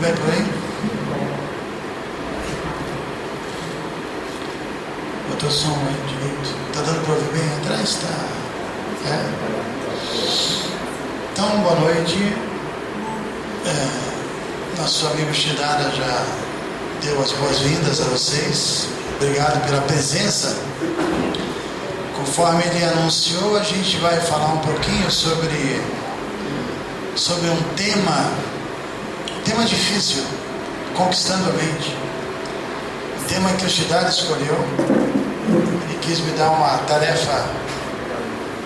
bem por aí? Botou o som aí direito. Está dando para ouvir bem atrás? Está. É? Então, boa noite. Nosso amigo Shidara já deu as boas-vindas a vocês. Obrigado pela presença. Conforme ele anunciou, a gente vai falar um pouquinho sobre um tema difícil, conquistando a mente. O tema que o Shidara escolheu, ele quis me dar uma tarefa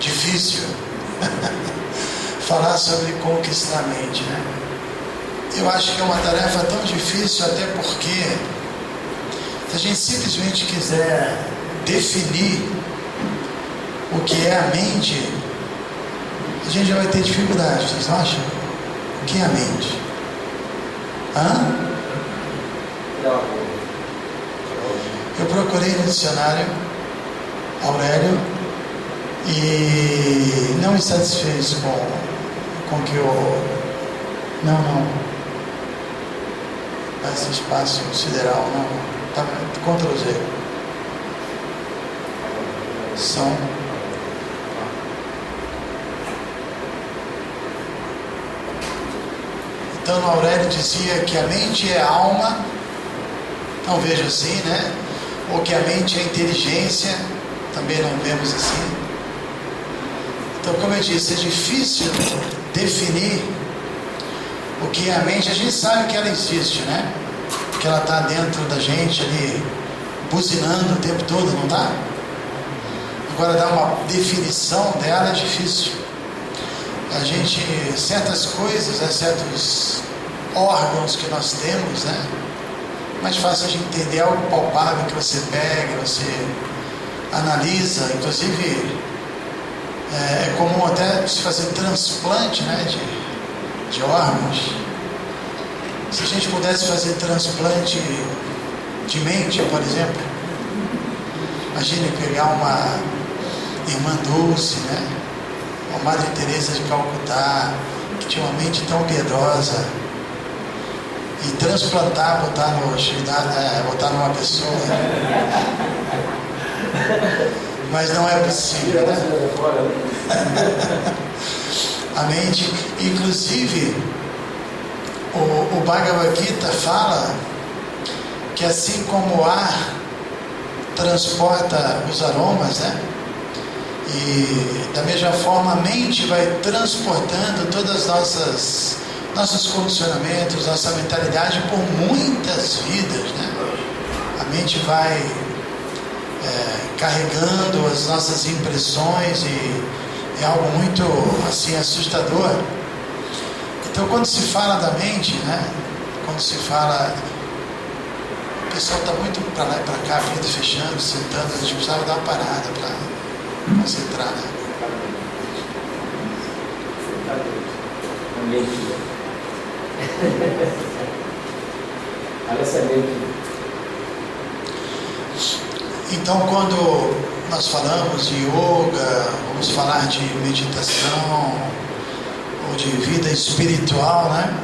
difícil, falar sobre conquistar a mente, né? Eu acho que é uma tarefa tão difícil, até porque se a gente simplesmente quiser definir o que é a mente, a gente já vai ter dificuldade, vocês acham? O que é a mente? Eu procurei no dicionário Aurélio e não me satisfez com que eu... Não. Esse espaço sideral, não. Tá, Ctrl Z. Som. Então, no Aurélio dizia que a mente é a alma, não vejo assim, né? Ou que a mente é inteligência, também não vemos assim. Então, como eu disse, é difícil definir o que é a mente. A gente sabe que ela existe, né? Que ela está dentro da gente ali, buzinando o tempo todo, não está? Agora, dar uma definição dela é difícil. A gente, certas coisas, né, certos órgãos que nós temos, né? Mais fácil de entender, algo palpável que você pega, você analisa. Inclusive, é comum até se fazer transplante, né, de órgãos. Se a gente pudesse fazer transplante de mente, por exemplo, imagine pegar uma irmã Dulce, né? Uma Madre Teresa de Calcutá, que tinha uma mente tão piedosa, e transplantar, botar numa pessoa. Mas não é possível, né? A mente, inclusive, o Bhagavad Gita fala que assim como o ar transporta os aromas, né? E da mesma forma a mente vai transportando todas as nossos condicionamentos, nossa mentalidade por muitas vidas, né? A mente vai carregando as nossas impressões e é algo muito assim assustador. Então, quando se fala da mente, né? Quando se fala, o pessoal está muito para lá e para cá, abrindo e fechando, sentando, a gente precisava dar uma parada para concentrar, né? Então, quando nós falamos de yoga, vamos falar de meditação ou de vida espiritual, né?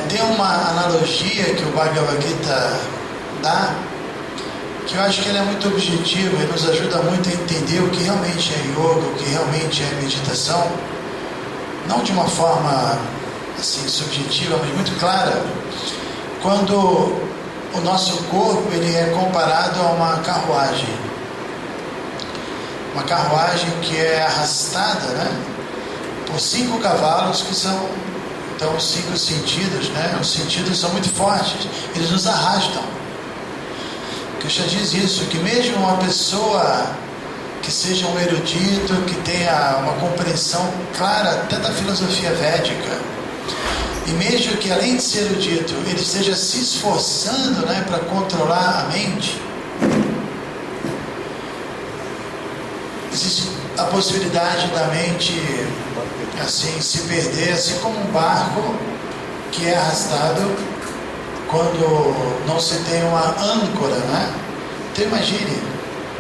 Tem uma analogia que o Bhagavad Gita dá, que eu acho que ela é muito objetiva e nos ajuda muito a entender o que realmente é yoga, o que realmente é meditação, não de uma forma assim subjetiva, mas muito clara. Quando o nosso corpo ele é comparado a uma carruagem que é arrastada, né, por 5 cavalos que são, então, os 5 sentidos, né? Os sentidos são muito fortes, eles nos arrastam. Krishna diz isso, que mesmo uma pessoa que seja um erudito, que tenha uma compreensão clara até da filosofia védica, e mesmo que além de ser erudito, ele esteja se esforçando, né, para controlar a mente, existe a possibilidade da mente assim se perder, assim como um barco que é arrastado quando não se tem uma âncora, né? Então imagine,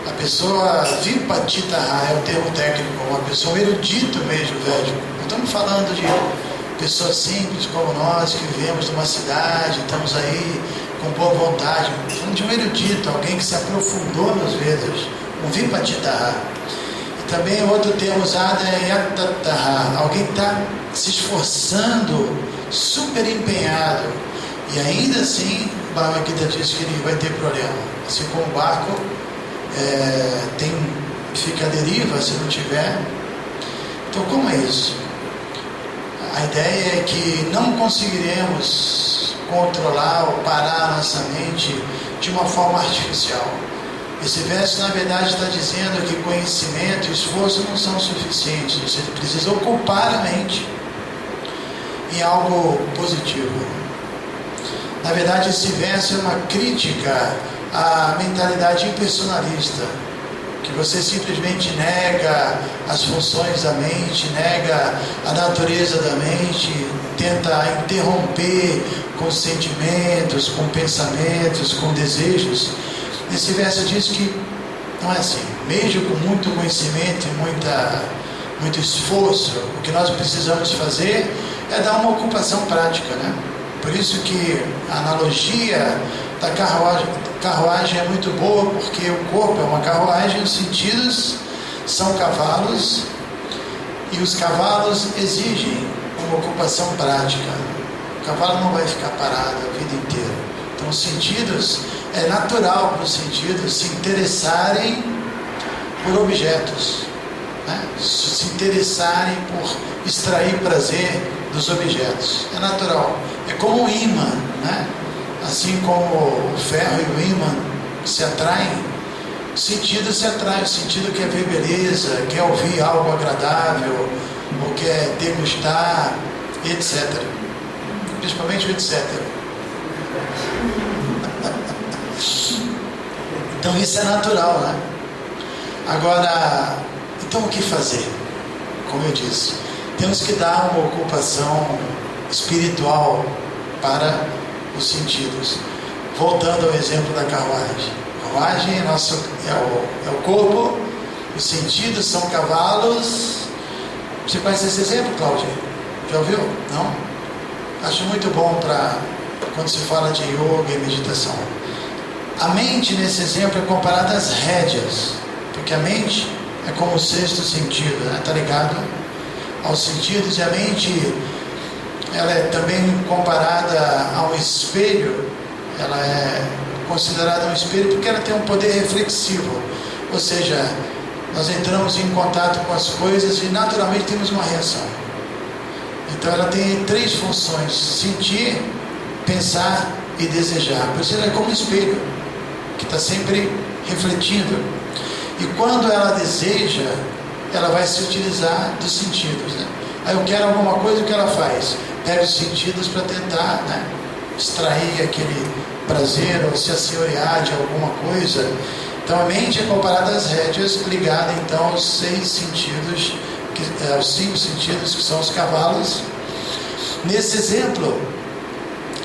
a pessoa vipatita é o termo técnico, uma pessoa erudito mesmo, védico. Não estamos falando pessoas simples como nós, que vivemos numa cidade, estamos aí com boa vontade, falando de um erudito, alguém que se aprofundou nos Vedas, um Vipatitaha. E também o outro termo usado é Yatataha, alguém que está se esforçando, super empenhado, e ainda assim, o Bhagavad Gita diz que ele vai ter problema, assim como o barco fica à deriva se não tiver. Então, como é isso? A ideia é que não conseguiremos controlar ou parar a nossa mente de uma forma artificial. Esse verso, na verdade, está dizendo que conhecimento e esforço não são suficientes. Você precisa ocupar a mente em algo positivo. Na verdade, esse verso é uma crítica à mentalidade impersonalista, que você simplesmente nega as funções da mente, nega a natureza da mente, tenta interromper com sentimentos, com pensamentos, com desejos. Esse verso diz que não é assim. Mesmo com muito conhecimento e muito esforço, o que nós precisamos fazer é dar uma ocupação prática, né? Por isso que a analogia da carruagem é muito boa, porque o corpo é uma carruagem, os sentidos são cavalos, e os cavalos exigem uma ocupação prática. O cavalo não vai ficar parado a vida inteira. Então os sentidos, é natural para os sentidos se interessarem por objetos, né? Se interessarem por extrair prazer dos objetos. É natural. É como um ímã, né? Assim como o ferro e o ímã se atraem, o sentido se atrai. O sentido quer ver beleza, quer ouvir algo agradável, ou quer degustar, etc. Principalmente o etc. Então isso é natural, né? Agora, então o que fazer? Como eu disse, temos que dar uma ocupação espiritual para os sentidos. Voltando ao exemplo da carruagem. A carruagem é o corpo, os sentidos são cavalos. Você conhece esse exemplo, Cláudia? Já ouviu? Não? Acho muito bom para quando se fala de yoga e meditação. A mente, nesse exemplo, é comparada às rédeas, porque a mente é como o sexto sentido, né? Está ligado aos sentidos, e a mente, ela é também comparada a um espelho. Ela é considerada um espelho porque ela tem um poder reflexivo, ou seja, nós entramos em contato com as coisas e naturalmente temos uma reação. Então ela tem três funções: sentir, pensar e desejar. Por isso ela é como um espelho que está sempre refletindo. E quando ela deseja, ela vai se utilizar dos sentidos, né? Aí eu quero alguma coisa, o que ela faz? Pega os sentidos para tentar, né, extrair aquele prazer ou se assenhorear de alguma coisa. Então a mente é comparada às rédeas, ligada então aos seis sentidos, aos cinco sentidos que são os cavalos. Nesse exemplo,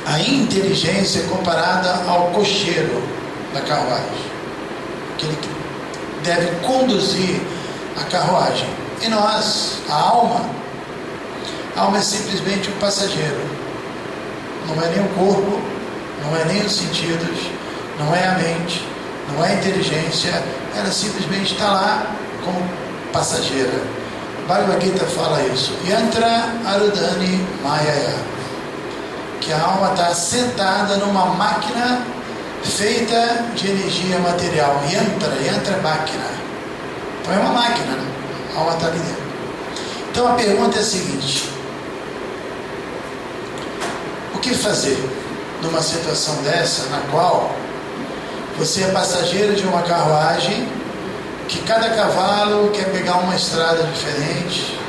a inteligência é comparada ao cocheiro da carruagem, aquele que deve conduzir a carruagem. E nós, a alma é simplesmente um passageiro. Não é nem o corpo, não é nem os sentidos, não é a mente, não é a inteligência. Ela simplesmente está lá como passageira. Bhagavad Gita fala isso. Yantra Arudhani Mayaya, que a alma está sentada numa máquina feita de energia material. Yantra é máquina. Então é uma máquina, né? A alma está ali dentro. Então a pergunta é a seguinte: o que fazer numa situação dessa, na qual você é passageiro de uma carruagem, que cada cavalo quer pegar uma estrada diferente,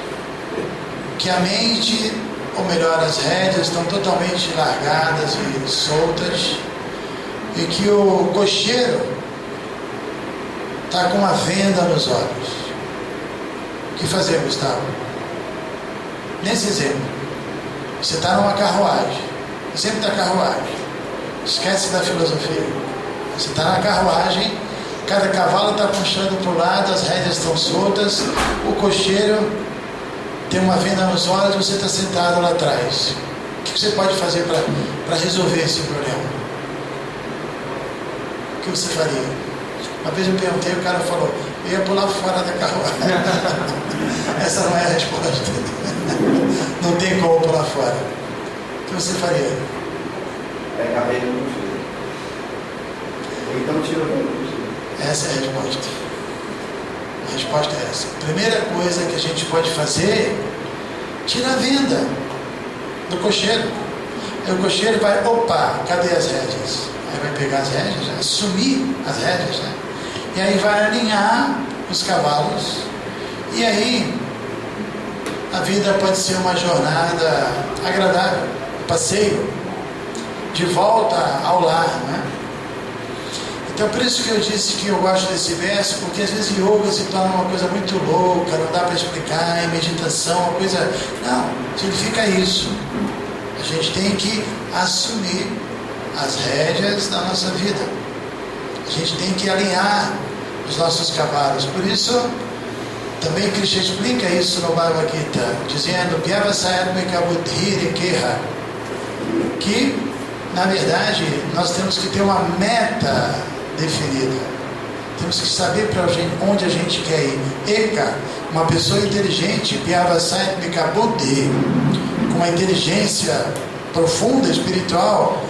que a mente, ou melhor, as rédeas estão totalmente largadas e soltas, e que o cocheiro está com uma venda nos olhos? O que fazer, Gustavo? Nesse exemplo, você está numa carruagem, sempre da carruagem, esquece da filosofia. Você está na carruagem, cada cavalo está puxando para o lado, as rédeas estão soltas, o cocheiro tem uma venda nos olhos e você está sentado lá atrás. O que você pode fazer para resolver esse problema? O que você faria? Uma vez eu perguntei, o cara falou, eu ia pular fora da carruagem. Essa não é a resposta. Não tem como pular fora. O que você faria? Pegar a rede no mochila. Ou então tira a rede no mochila. Essa é a resposta. A resposta é essa. A primeira coisa que a gente pode fazer, tira a venda do cocheiro. Aí o cocheiro vai, opa, cadê as rédeas? Aí vai pegar as rédeas, assumir as rédeas, né? E aí vai alinhar os cavalos. E aí a vida pode ser uma jornada agradável, um passeio de volta ao lar, né? Então por isso que eu disse que eu gosto desse verso, porque às vezes yoga se torna uma coisa muito louca, não dá para explicar, em meditação, uma coisa... Não, significa isso. A gente tem que assumir as rédeas da nossa vida. A gente tem que alinhar os nossos cavalos. Por isso, também Krishna explica isso no Bhagavad Gita, dizendo que, na verdade, nós temos que ter uma meta definida. Temos que saber para onde a gente quer ir. Eka, uma pessoa inteligente, com uma inteligência profunda, espiritual,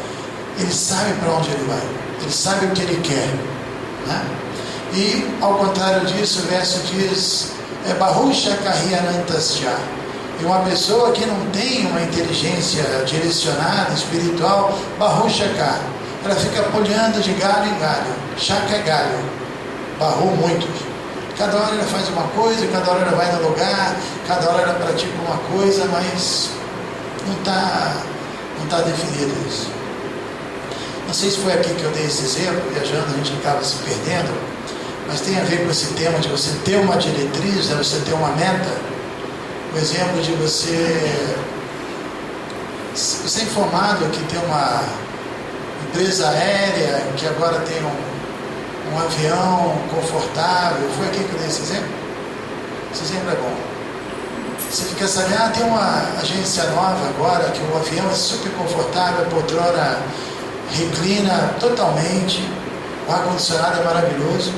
ele sabe para onde ele vai, ele sabe o que ele quer, né? E ao contrário disso, o verso diz Bahusha Karyanantasya. E uma pessoa que não tem uma inteligência direcionada, espiritual, Bahusha Kar, ela fica olhando de galho em galho. Shaka é galho, Bahu muitos. Cada hora ela faz uma coisa, cada hora ela vai no lugar, cada hora ela pratica uma coisa, mas não está definido isso. Não sei se foi aqui que eu dei esse exemplo, viajando a gente acaba se perdendo, mas tem a ver com esse tema de você ter uma diretriz, né, você ter uma meta. O exemplo de você é informado que tem uma empresa aérea que agora tem um avião confortável. Foi aqui que eu dei esse exemplo? Esse exemplo é bom. Você fica sabendo, tem uma agência nova agora que o avião é super confortável, a poltrona reclina totalmente, o ar-condicionado é maravilhoso,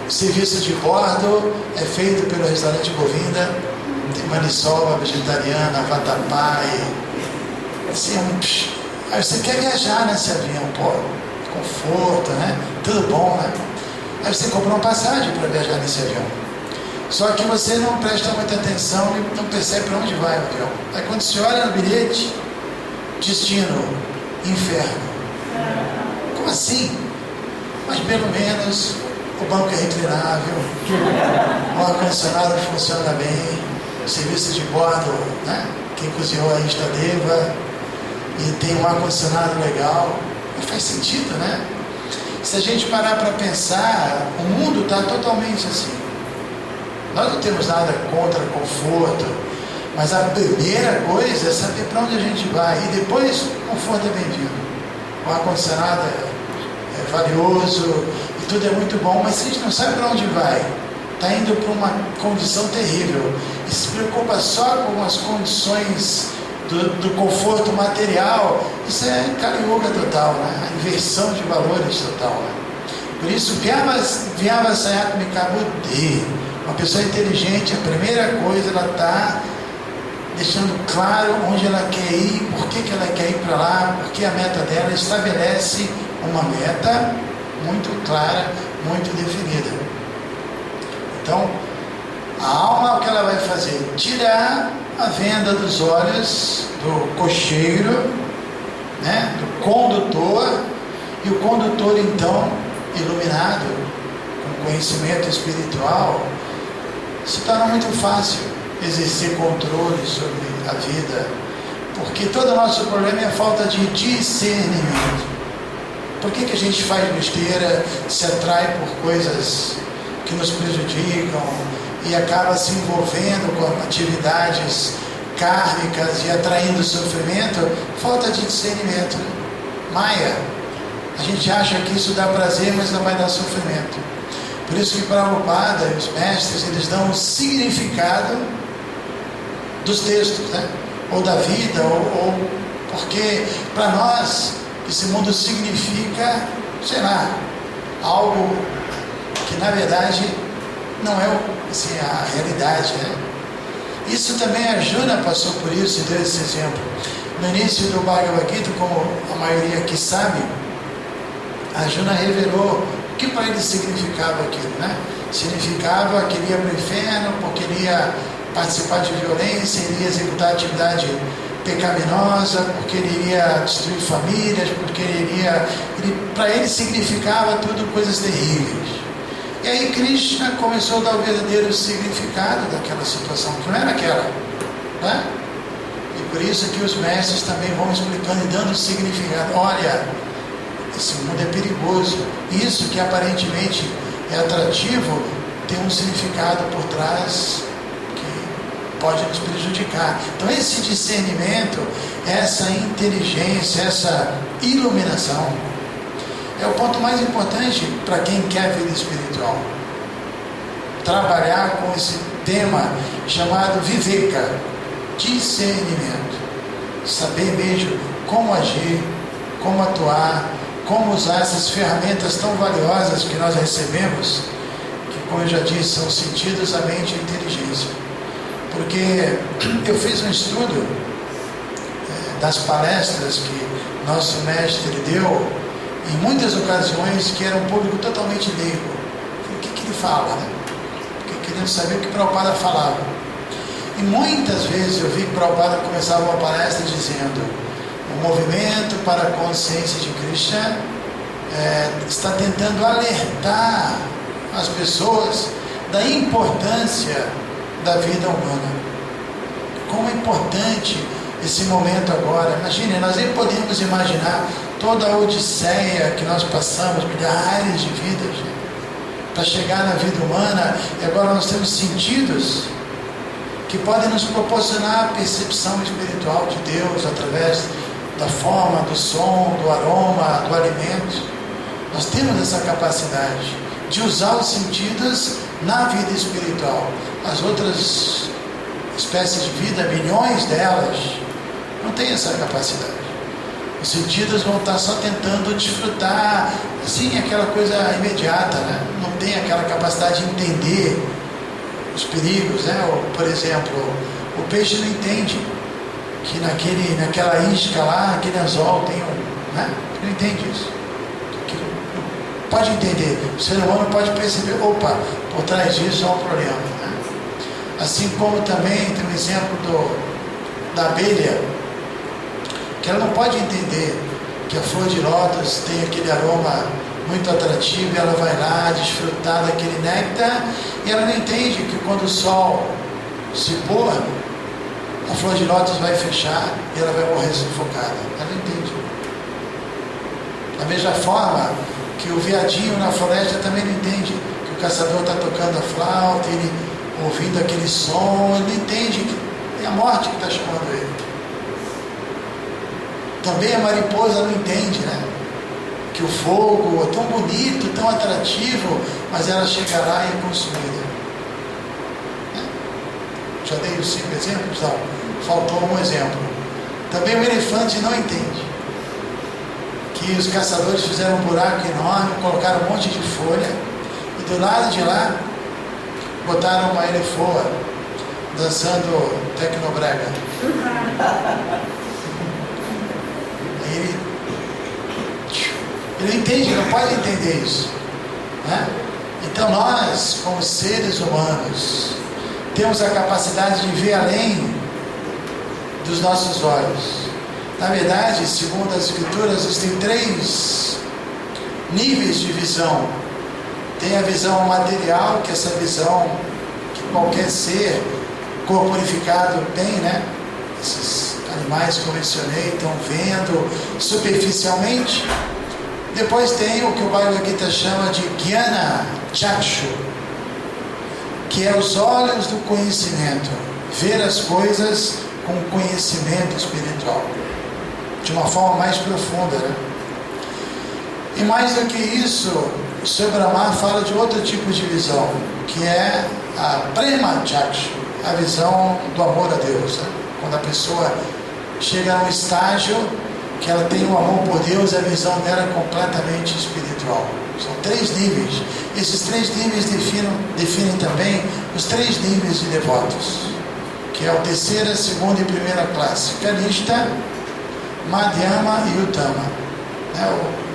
o serviço de bordo é feito pelo restaurante Govinda, tem maniçoba vegetariana, vatapá, assim, aí você quer viajar nesse avião, pô, conforto, né? Tudo bom, né? Aí você compra uma passagem para viajar nesse avião. Só que você não presta muita atenção e não percebe para onde vai o avião. Aí quando você olha no bilhete, destino, inferno. Como assim? Mas pelo menos o banco é reclinável, o ar-condicionado funciona bem, o serviço de bordo, né? Quem cozinhou aí está Deva, e tem um ar-condicionado legal. Não faz sentido, né? Se a gente parar para pensar, o mundo está totalmente assim. Nós não temos nada contra conforto, mas a primeira coisa é saber para onde a gente vai, e depois o conforto é bem-vindo. O ar-condicionado é valioso, e tudo é muito bom, mas se a gente não sabe para onde vai, está indo para uma condição terrível, e se preocupa só com as condições do conforto material, isso é Kali Yuga total, né? A inversão de valores total, né? Por isso, uma pessoa inteligente, a primeira coisa, ela está deixando claro onde ela quer ir, por que ela quer ir para lá, porque a meta dela estabelece uma meta muito clara, muito definida. Então, a alma, o que ela vai fazer? Tirar a venda dos olhos do cocheiro, né, do condutor, e o condutor, então, iluminado, com conhecimento espiritual, se torna muito fácil exercer controle sobre a vida, porque todo o nosso problema é a falta de discernimento. Por que a gente faz besteira, se atrai por coisas que nos prejudicam e acaba se envolvendo com atividades kármicas e atraindo sofrimento? Falta de discernimento. Maia. A gente acha que isso dá prazer, mas não vai dar sofrimento. Por isso que Prabhupada e os mestres, eles dão o significado dos textos, né? Ou da vida, ou porque para nós esse mundo significa, sei lá, algo que na verdade não é assim, a realidade, né? Isso também a Arjuna passou por isso e deu esse exemplo. No início do Bhagavad Gita, como a maioria aqui sabe, a Arjuna revelou o que para ele significava aquilo, né? Significava que ele ia para o inferno porque ele ia participar de violência, ele ia executar atividade pecaminosa, porque ele iria destruir famílias, porque para ele significava tudo coisas terríveis. E aí Krishna começou a dar o verdadeiro significado daquela situação, que não era aquela, né? E por isso que os mestres também vão explicando e dando significado. Olha, esse mundo é perigoso. Isso que aparentemente é atrativo tem um significado por trás que pode nos prejudicar. Então esse discernimento, essa inteligência, essa iluminação é o ponto mais importante para quem quer vida espiritual. Trabalhar com esse tema chamado Viveka, discernimento. Saber mesmo como agir, como atuar, como usar essas ferramentas tão valiosas que nós recebemos, que, como eu já disse, são os sentidos, a mente e a inteligência. Porque eu fiz um estudo das palestras que nosso mestre deu, em muitas ocasiões que era um público totalmente leigo. O que ele fala, né? Porque querendo saber o que Prabhupada falava. E muitas vezes eu vi que Prabhupada começava uma palestra dizendo: o movimento para a consciência de Krishna está tentando alertar as pessoas da importância da vida humana. Como é importante esse momento agora. Imagine, nós nem podemos imaginar toda a odisseia que nós passamos, milhares de vidas, para chegar na vida humana, e agora nós temos sentidos que podem nos proporcionar a percepção espiritual de Deus através da forma, do som, do aroma, do alimento. Nós temos essa capacidade de usar os sentidos na vida espiritual. As outras espécies de vida, milhões delas, não têm essa capacidade. Os sentidos vão estar só tentando desfrutar, assim, aquela coisa imediata, né? Não tem aquela capacidade de entender os perigos, né? Ou, por exemplo, o peixe não entende que naquela isca lá, aquele anzol tem né? Não entende isso. Pode entender, o ser humano pode perceber, opa, por trás disso há um problema, né? Assim como também tem um exemplo da abelha, que ela não pode entender que a flor de lótus tem aquele aroma muito atrativo, e ela vai lá desfrutar daquele néctar, e ela não entende que quando o sol se pôr, a flor de lótus vai fechar e ela vai morrer sufocada. Ela não entende. Da mesma forma que o veadinho na floresta também não entende que o caçador está tocando a flauta, ele ouvindo aquele som, ele não entende que é a morte que está chamando ele. Também a mariposa não entende, né? Que o fogo é tão bonito, tão atrativo, mas ela chega lá e é consumida. Já dei os 5 exemplos? Não, faltou um exemplo. Também o elefante não entende que os caçadores fizeram um buraco enorme, colocaram um monte de folha, e do lado de lá botaram uma elefoa dançando tecnobrega. Ele entende, não pode entender isso, né? Então nós, como seres humanos, temos a capacidade de ver além dos nossos olhos. Na verdade, segundo as Escrituras, existem 3 níveis de visão. Tem a visão material, que é essa visão que qualquer ser corporificado tem, né? Esses animais que eu mencionei estão vendo superficialmente. Depois tem o que o Bhagavad Gita chama de Jnana Chakshu, que é os olhos do conhecimento, ver as coisas com conhecimento espiritual, de uma forma mais profunda, né? E mais do que isso, O Sr. Brahma fala de outro tipo de visão, que é a Prema Chakshu, a visão do amor a Deus, né? Quando a pessoa chega a um estágio que ela tem um amor por Deus, a visão dela é completamente espiritual. São 3 níveis. Esses 3 níveis definem também os 3 níveis de devotos, que é o terceira, segunda e primeira classe: Kanishta, Madhyama e Uttama.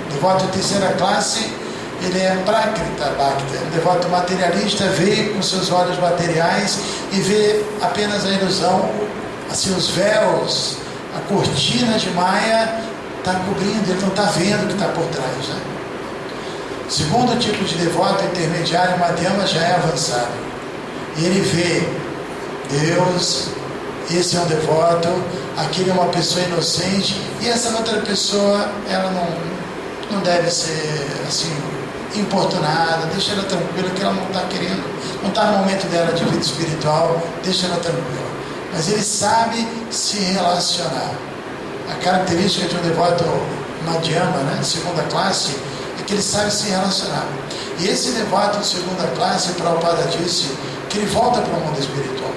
O devoto de terceira classe, ele é Prakrita Bhakta. O devoto materialista vê com seus olhos materiais e vê apenas a ilusão, assim, os véus, a cortina de Maya está cobrindo, ele não está vendo o que está por trás, né? Segundo tipo de devoto intermediário, Madhyama, já é avançado. E ele vê Deus, esse é um devoto, aquele é uma pessoa inocente, e essa outra pessoa, ela não deve ser assim importunada, deixa ela tranquila, que ela não está querendo, não está no momento dela de vida espiritual, deixa ela tranquila. Mas ele sabe se relacionar. A característica de um devoto Madhyama, né, de segunda classe, é que ele sabe se relacionar. E esse devoto de segunda classe, Prabhupada disse que ele volta para o mundo espiritual,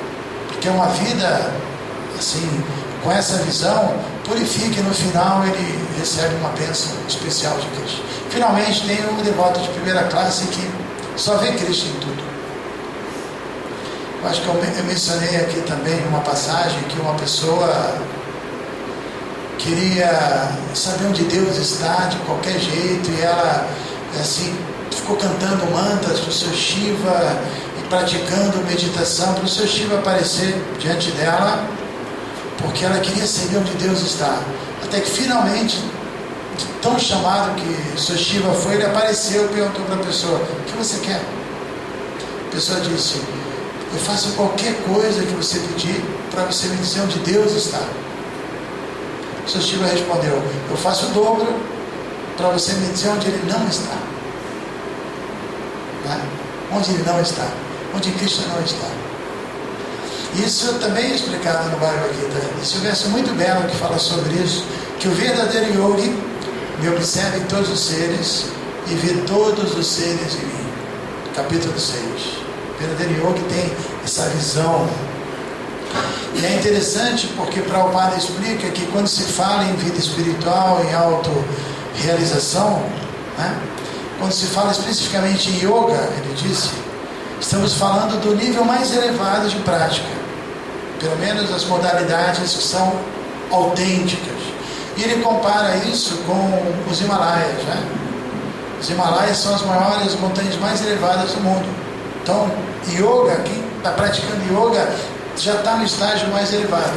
porque uma vida assim, com essa visão, purifica, e no final ele recebe uma bênção especial de Krishna. Finalmente tem um devoto de primeira classe que só vê Krishna em tudo. Eu acho que eu mencionei aqui também uma passagem que uma pessoa queria saber onde Deus está de qualquer jeito, e ela assim ficou cantando mantras para o seu Shiva e praticando meditação para o seu Shiva aparecer diante dela, porque ela queria saber onde Deus está. Até que finalmente, tão chamado que o seu Shiva foi, ele apareceu e perguntou para a pessoa: o que você quer? A pessoa disse: eu faço qualquer coisa que você pedir para você me dizer onde Deus está. O seu Shiva respondeu: eu faço o dobro para você me dizer onde ele não está. Né? Onde ele não está, onde Krishna não está. Isso também é explicado no Bhagavad Gita. Esse é um verso muito belo que fala sobre isso, que o verdadeiro yogi me observa em todos os seres e vê todos os seres em mim. Capítulo 6. O verdadeiro yogi tem essa visão. E é interessante porque Prabhupada explica que quando se fala em vida espiritual, em autorrealização, né? Quando se fala especificamente em yoga, ele disse, estamos falando do nível mais elevado de prática, pelo menos as modalidades que são autênticas. E ele compara isso com os Himalaias, né? Os Himalaias são as maiores montanhas mais elevadas do mundo. Então, yoga, quem está praticando yoga já está no estágio mais elevado.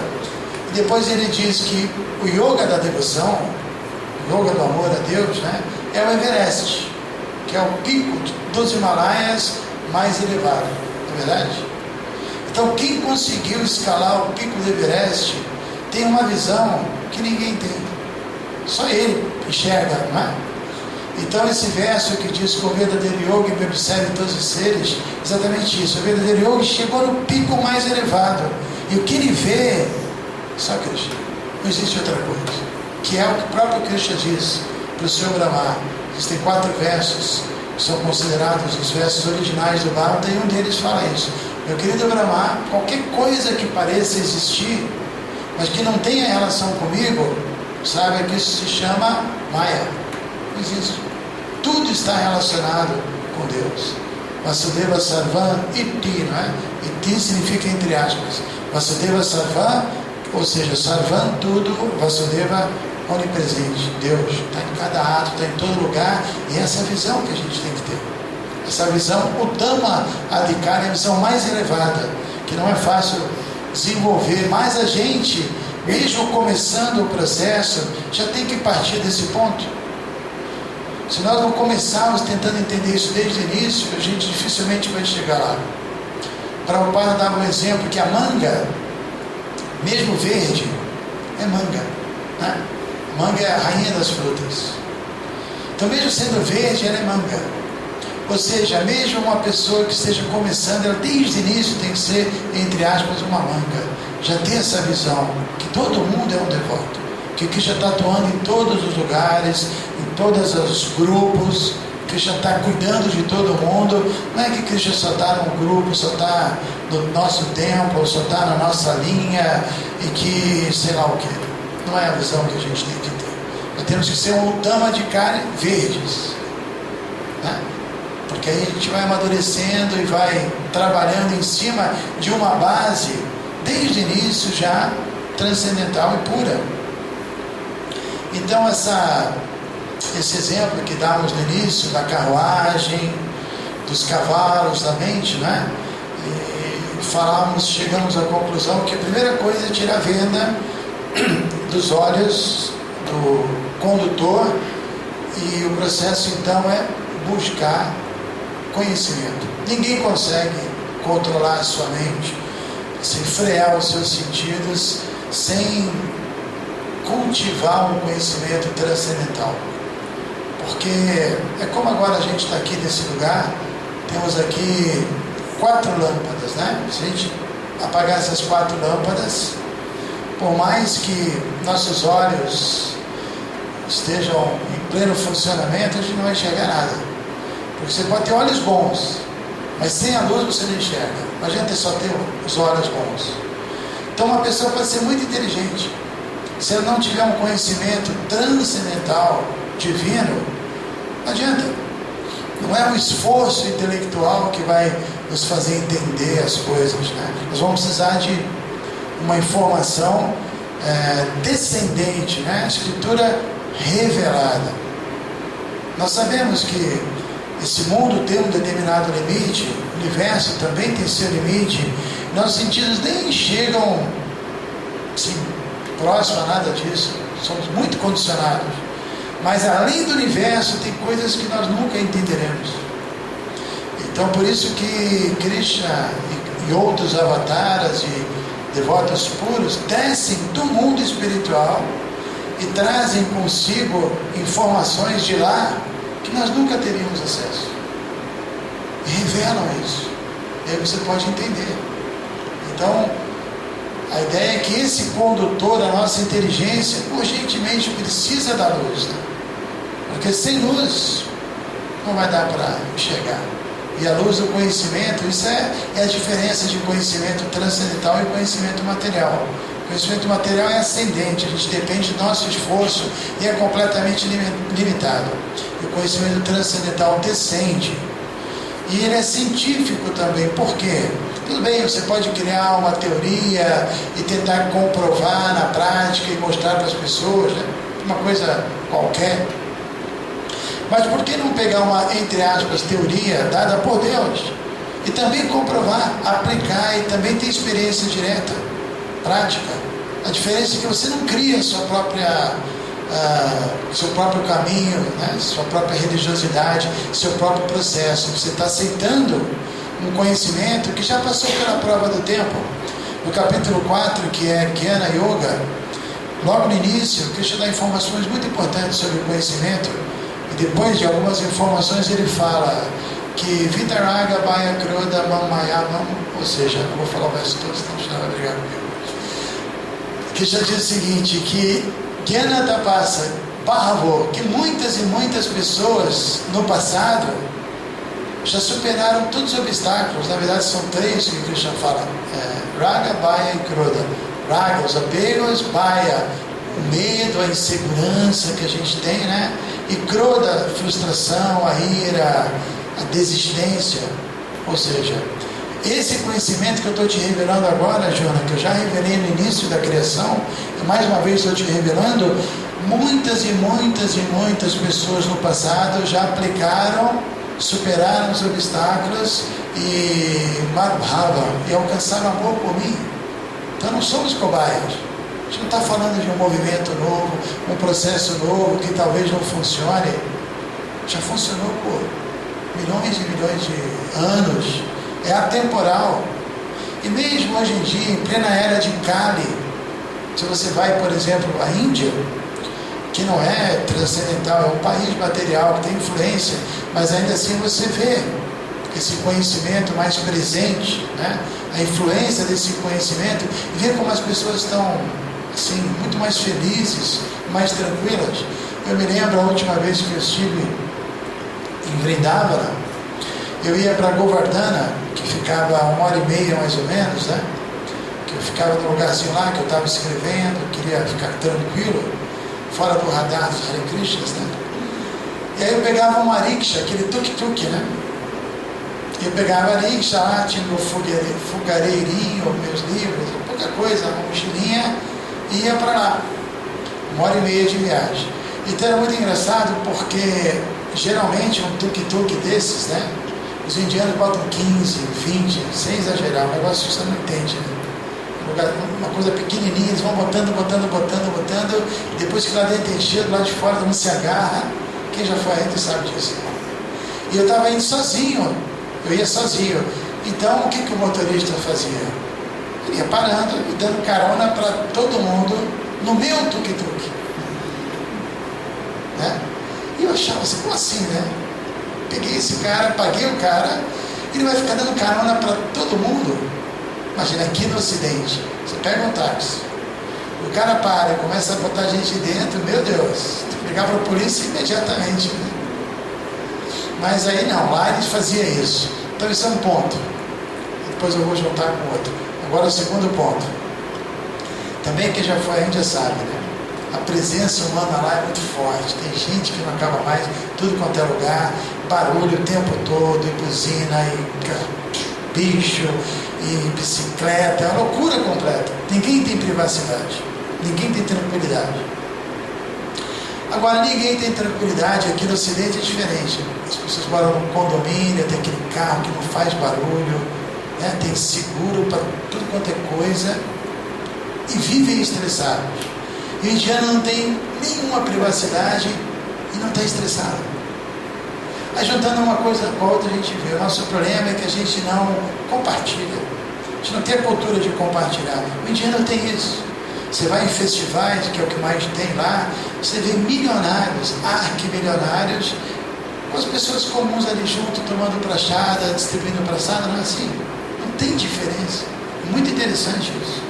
E depois ele diz que o yoga da devoção, o yoga do amor a Deus, né, é o Everest, que é o pico dos Himalaias mais elevado, não é verdade? Então, quem conseguiu escalar o pico do Everest tem uma visão que ninguém tem, só ele enxerga, não é? Então, esse verso que diz que o verdadeiro yogi me observa em todos os seres, exatamente isso. O verdadeiro yogi chegou no pico mais elevado, e o que ele vê, só Krishna, não existe outra coisa, que é o que o próprio Krishna diz para o Sr. Brahma. Existem 4 versos que são considerados os versos originais do Bhagavata, e um deles fala isso: meu querido Brahma, qualquer coisa que pareça existir, mas que não tenha relação comigo, saiba que isso se chama Maya. Não existe. Tudo está relacionado com Deus. Vasudeva Sarvam Iti, não é? Iti significa entre aspas. Vasudeva Sarvam, ou seja, Sarvam tudo, Vasudeva onipresente. Deus está em cada ato, está em todo lugar, e essa é a visão que a gente tem que ter. Essa visão, o Dhamma Adhikari, é a visão mais elevada, que não é fácil desenvolver, mas a gente, mesmo começando o processo, já tem que partir desse ponto. Se nós não começarmos tentando entender isso desde o início, a gente dificilmente vai chegar lá. Prabhupada dava um exemplo que a manga, mesmo verde, é manga, né? Manga é a rainha das frutas. Então, mesmo sendo verde, ela é manga. Ou seja, mesmo uma pessoa que esteja começando, ela desde o início tem que ser, entre aspas, uma manga. Já tem essa visão que todo mundo é um devoto, que já está atuando em todos os lugares, em todos os grupos, Krishna está cuidando de todo mundo. Não é que Krishna só está no grupo, só está no nosso templo, só está na nossa linha e que sei lá o que. Não é a visão que a gente tem que ter. Nós temos que ser um dama de carne verdes, né? Porque aí a gente vai amadurecendo e vai trabalhando em cima de uma base, desde o início já transcendental e pura. Então esse exemplo que dávamos no início, da carruagem, dos cavalos, da mente, né? E chegamos à conclusão que a primeira coisa é tirar a venda dos olhos do condutor, e o processo então é buscar conhecimento. Ninguém consegue controlar a sua mente, sem frear os seus sentidos, sem cultivar um conhecimento transcendental. Porque é como agora a gente está aqui nesse lugar, temos aqui 4 lâmpadas, né? Se a gente apagar essas 4 lâmpadas, por mais que nossos olhos estejam em pleno funcionamento, a gente não vai enxergar nada. Porque você pode ter olhos bons, mas sem a luz você não enxerga. Não adianta só ter os olhos bons. Então uma pessoa pode ser muito inteligente, se ela não tiver um conhecimento transcendental, divino, não adianta. Não é um esforço intelectual que vai nos fazer entender as coisas, né? Nós vamos precisar de uma informação descendente, né? A escritura revelada. Nós sabemos que esse mundo tem um determinado limite, o universo também tem seu limite, nossos sentidos nem chegam assim, próximo a nada disso, somos muito condicionados. Mas além do universo tem coisas que nós nunca entenderemos. Então por isso que Krishna e outros avataras e devotos puros descem do mundo espiritual e trazem consigo informações de lá que nós nunca teríamos acesso. E revelam isso. E aí você pode entender. Então, a ideia é que esse condutor da nossa inteligência urgentemente precisa da luz, né? Porque sem luz não vai dar para enxergar. E a luz do conhecimento, isso é a diferença de conhecimento transcendental e conhecimento material. O conhecimento material é ascendente, a gente depende do nosso esforço e é completamente limitado. E o conhecimento transcendental descende. E ele é científico também. Por quê? Tudo bem, você pode criar uma teoria e tentar comprovar na prática e mostrar para as pessoas, né? Uma coisa qualquer. Mas por que não pegar uma, entre aspas, teoria dada por Deus e também comprovar, aplicar e também ter experiência direta, prática? A diferença é que você não cria seu próprio caminho, né? Sua própria religiosidade, seu próprio processo. Você está aceitando um conhecimento que já passou pela prova do tempo. No capítulo 4, que é Jnana Yoga, logo no início, Krishna dá informações muito importantes sobre o conhecimento. E depois de algumas informações ele fala que Vitaraga Bhaya Krodha Mamayamam, ou seja, não vou falar o verso todo, senão Krishna vai brigar comigo. Krishna diz o seguinte, que Jnana Tapasa Bhavo, que muitas e muitas pessoas no passado já superaram todos os obstáculos. Na verdade são 3 que Krishna fala, Raga, Bhaya e Krodha. Raga, os apegos, Bhaya, o medo, a insegurança que a gente tem, né? E Krodha, a frustração, a ira, a desistência. Ou seja, esse conhecimento que eu estou te revelando agora, Jona, que eu já revelei no início da criação, e mais uma vez estou te revelando, muitas e muitas e muitas pessoas no passado já aplicaram, superaram os obstáculos e Madhava, e alcançaram amor por mim. Então não somos cobaias. A gente não está falando de um movimento novo, um processo novo que talvez não funcione. Já funcionou por milhões e milhões de anos. É atemporal. E mesmo hoje em dia, em plena era de Kali, se você vai, por exemplo, à Índia, que não é transcendental, é um país material que tem influência, mas ainda assim você vê esse conhecimento mais presente, né? A influência desse conhecimento, e vê como as pessoas estão assim, muito mais felizes, mais tranquilas. Eu me lembro a última vez que eu estive em Vrindavana, eu ia para Govardhana, que ficava a 1h30 mais ou menos, né? Que eu ficava num lugarzinho lá que eu estava escrevendo, queria ficar tranquilo, fora do radar dos Hare Krishnas, né? E aí eu pegava uma rickshaw, aquele tuk-tuk, né? Eu pegava a rickshaw lá, tinha meu fogareirinho, meus livros, pouca coisa, uma mochilinha, e ia para lá. 1h30 de viagem. Então era muito engraçado porque geralmente um tuk-tuk desses, né? Os indianos botam 15, 20, sem exagerar, um negócio que você não entende, né? Uma coisa pequenininha, eles vão botando, e depois que lá dentro tem cheio, do lado de fora todo mundo se agarra. Quem já foi aí sabe disso. E eu estava indo sozinho, eu ia sozinho. Então o que o motorista fazia? Ele ia parando e dando carona para todo mundo no meu tuk-tuk. Né? E eu achava assim, como assim, né? Peguei esse cara, paguei o cara, ele vai ficar dando carona para todo mundo. Imagina, aqui no Ocidente, você pega um táxi, o cara para e começa a botar gente dentro, meu Deus, tem que ligar para a polícia imediatamente. Né? Mas aí não, lá eles faziam isso. Então isso é um ponto. Depois eu vou juntar com outro. Agora o segundo ponto. Também quem já foi à Índia sabe, né? A presença humana lá é muito forte. Tem gente que não acaba mais, tudo quanto é lugar, barulho o tempo todo, e buzina, e bicho, e bicicleta, é uma loucura completa. Ninguém tem privacidade, ninguém tem tranquilidade. Agora, ninguém tem tranquilidade, aqui no Ocidente é diferente. As pessoas moram num condomínio, tem aquele carro que não faz barulho, né? Tem seguro para tudo quanto é coisa, e vivem estressados. E o indiano não tem nenhuma privacidade e não está estressado. Aí juntando uma coisa com a outra, a gente vê, o nosso problema é que a gente não compartilha. A gente não tem a cultura de compartilhar. O indiano tem isso. Você vai em festivais, que é o que mais tem lá, você vê milionários, arquimilionários, com as pessoas comuns ali junto, tomando prachada, distribuindo prachada, não é assim. Não tem diferença. É muito interessante isso.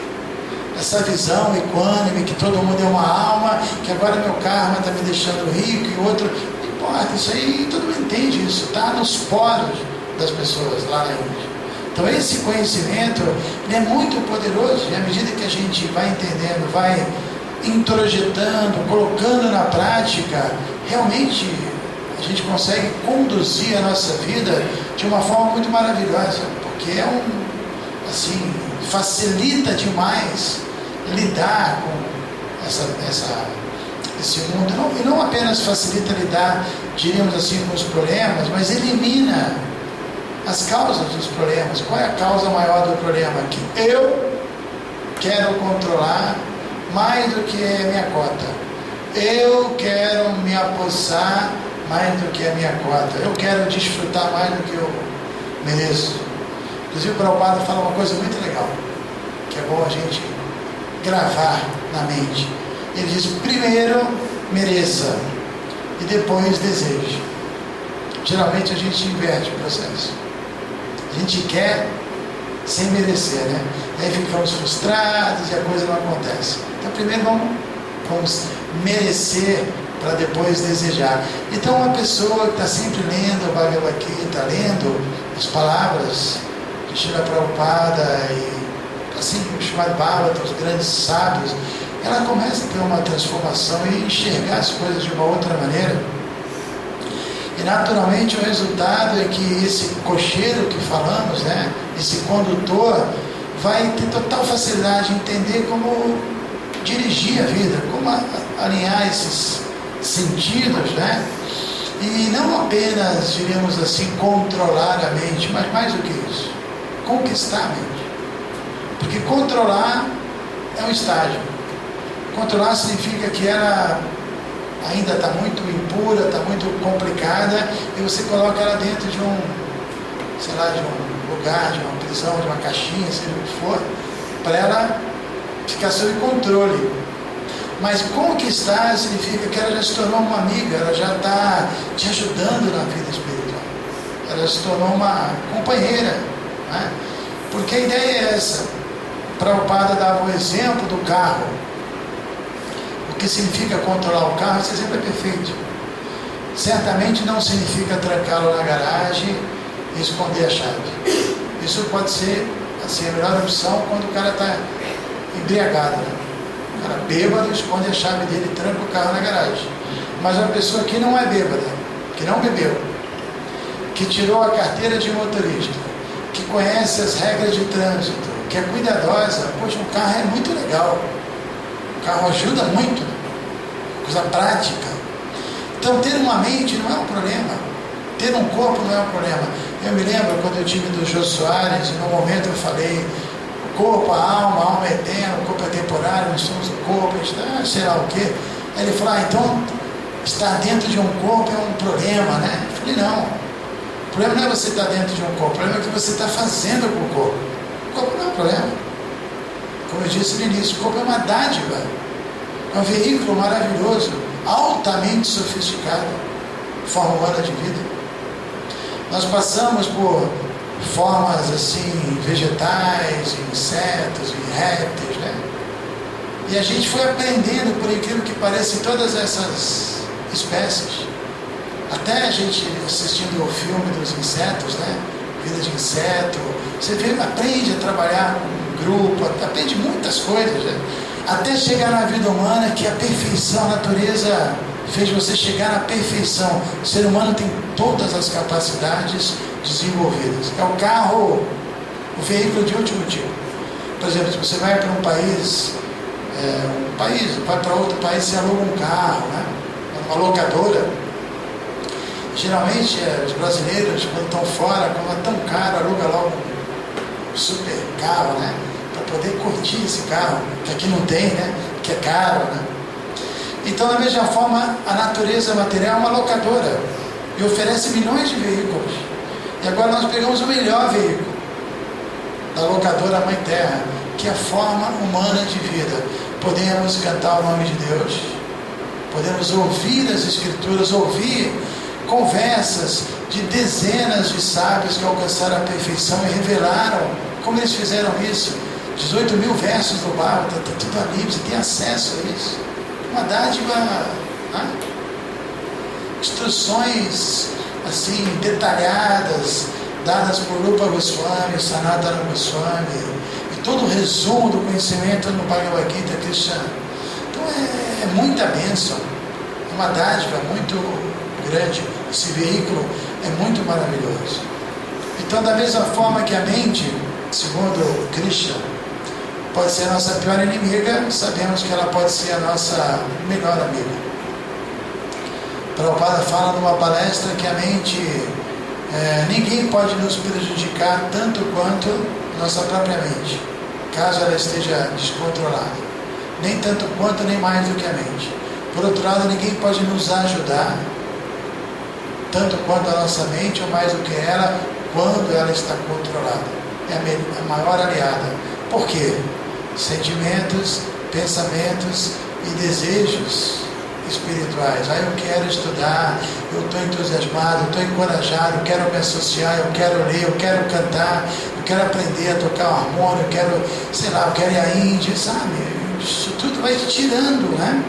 Essa visão equânime, que todo mundo é uma alma, que agora meu karma está me deixando rico, e outro, não importa, isso aí todo mundo entende isso, está nos poros das pessoas lá na Índia. Então esse conhecimento, ele é muito poderoso, e à medida que a gente vai entendendo, vai introjetando, colocando na prática, realmente a gente consegue conduzir a nossa vida de uma forma muito maravilhosa, porque assim, facilita demais lidar com esse mundo, e não apenas facilita lidar, diríamos assim, com os problemas, mas elimina as causas dos problemas. Qual é a causa maior do problema? Que eu quero controlar mais do que a minha cota, eu quero me apossar mais do que a minha cota, eu quero desfrutar mais do que eu mereço. Inclusive o Prabhupada fala uma coisa muito legal, que é bom a gente gravar na mente. Ele diz, primeiro mereça e depois deseje. Geralmente a gente inverte o processo. A gente quer sem merecer, né? Aí ficamos frustrados e a coisa não acontece. Então primeiro vamos merecer para depois desejar. Então uma pessoa que está sempre lendo o Bhagavad Gita, lendo as palavras de Srila Prabhupada e assim, o Srimad Bhagavatam, os grandes sábios, ela começa a ter uma transformação e enxergar as coisas de uma outra maneira. E naturalmente o resultado é que esse cocheiro que falamos, né, esse condutor, vai ter total facilidade de entender como dirigir a vida, como alinhar esses sentidos, né? E não apenas, diríamos assim, controlar a mente, mas mais do que isso, conquistar a mente. Porque controlar é um estágio. Controlar significa que ela ainda está muito impura, está muito complicada, e você coloca ela dentro de um, sei lá, de um lugar, de uma prisão, de uma caixinha, seja o que for, para ela ficar sob controle. Mas conquistar significa que ela já se tornou uma amiga, ela já está te ajudando na vida espiritual. Ela se tornou uma companheira, né? Porque a ideia é essa. Prabhupada dava o exemplo do carro. O que significa controlar o carro? Esse exemplo é perfeito. certamente não significa trancá-lo na garagem e esconder a chave. Isso pode ser assim, a melhor opção quando o cara está embriagado, né? O cara bêbado, esconde a chave dele e tranca o carro na garagem. Mas uma pessoa que não é bêbada, que não bebeu, que tirou a carteira de motorista, que conhece as regras de trânsito, que é cuidadosa, poxa, um carro é muito legal. O carro ajuda muito, coisa prática. Então, ter uma mente não é um problema. Ter um corpo não é um problema. Eu me lembro quando eu tive do Jô Soares, e no momento eu falei, o corpo, a alma é eterna, o corpo é temporário, nós somos o corpo, sei lá o quê. Aí ele falou, então, estar dentro de um corpo é um problema, né? Eu falei, não. O problema não é você estar dentro de um corpo, o problema é o que você está fazendo com o corpo. O corpo não é um problema. Como eu disse no início, o corpo é uma dádiva. É um veículo maravilhoso, altamente sofisticado, forma humana de vida. Nós passamos por formas assim, vegetais, insetos, répteis, né? E a gente foi aprendendo, por incrível que pareça, em todas essas espécies. Até a gente assistindo o filme dos insetos, né? Vida de inseto, você aprende a trabalhar com grupo, aprende muitas coisas, né? Até chegar na vida humana, que a perfeição, a natureza fez você chegar na perfeição. O ser humano tem todas as capacidades desenvolvidas. É o carro, o veículo de último tipo. Por exemplo, se você vai para um país, vai para outro país, você aluga um carro, né? Uma locadora. Geralmente, os brasileiros, quando estão fora, como é tão caro, aluga logo um super carro, né? Para poder curtir esse carro, que aqui não tem, né? Que é caro, né? Então, da mesma forma, a natureza material é uma locadora e oferece milhões de veículos. E agora nós pegamos o melhor veículo da locadora Mãe Terra, que é a forma humana de vida. Podemos cantar o nome de Deus, podemos ouvir as Escrituras, ouvir conversas de dezenas de sábios que alcançaram a perfeição e revelaram como eles fizeram isso. 18 mil versos do Bible, está tudo ali, você tem acesso a isso. Uma dádiva, né? Instruções assim detalhadas, dadas por Rupa Goswami, Sanatana Goswami, e todo o resumo do conhecimento no Bhagavad Gita Krishna. Então é muita bênção, é uma dádiva muito grande. Esse veículo é muito maravilhoso. Então, da mesma forma que a mente, segundo Krishna, pode ser a nossa pior inimiga, sabemos que ela pode ser a nossa melhor amiga. Prabhupada fala numa palestra que a mente, ninguém pode nos prejudicar tanto quanto nossa própria mente, caso ela esteja descontrolada. Nem tanto quanto, nem mais do que a mente. Por outro lado, ninguém pode nos ajudar tanto quanto a nossa mente, ou mais do que ela, quando ela está controlada. É a maior aliada. Por quê? Sentimentos, pensamentos e desejos espirituais. Eu quero estudar, eu estou entusiasmado, eu estou encorajado, eu quero me associar, eu quero ler, eu quero cantar, eu quero aprender a tocar o harmônio, eu quero, eu quero ir à Índia, sabe? Isso tudo vai te tirando, né?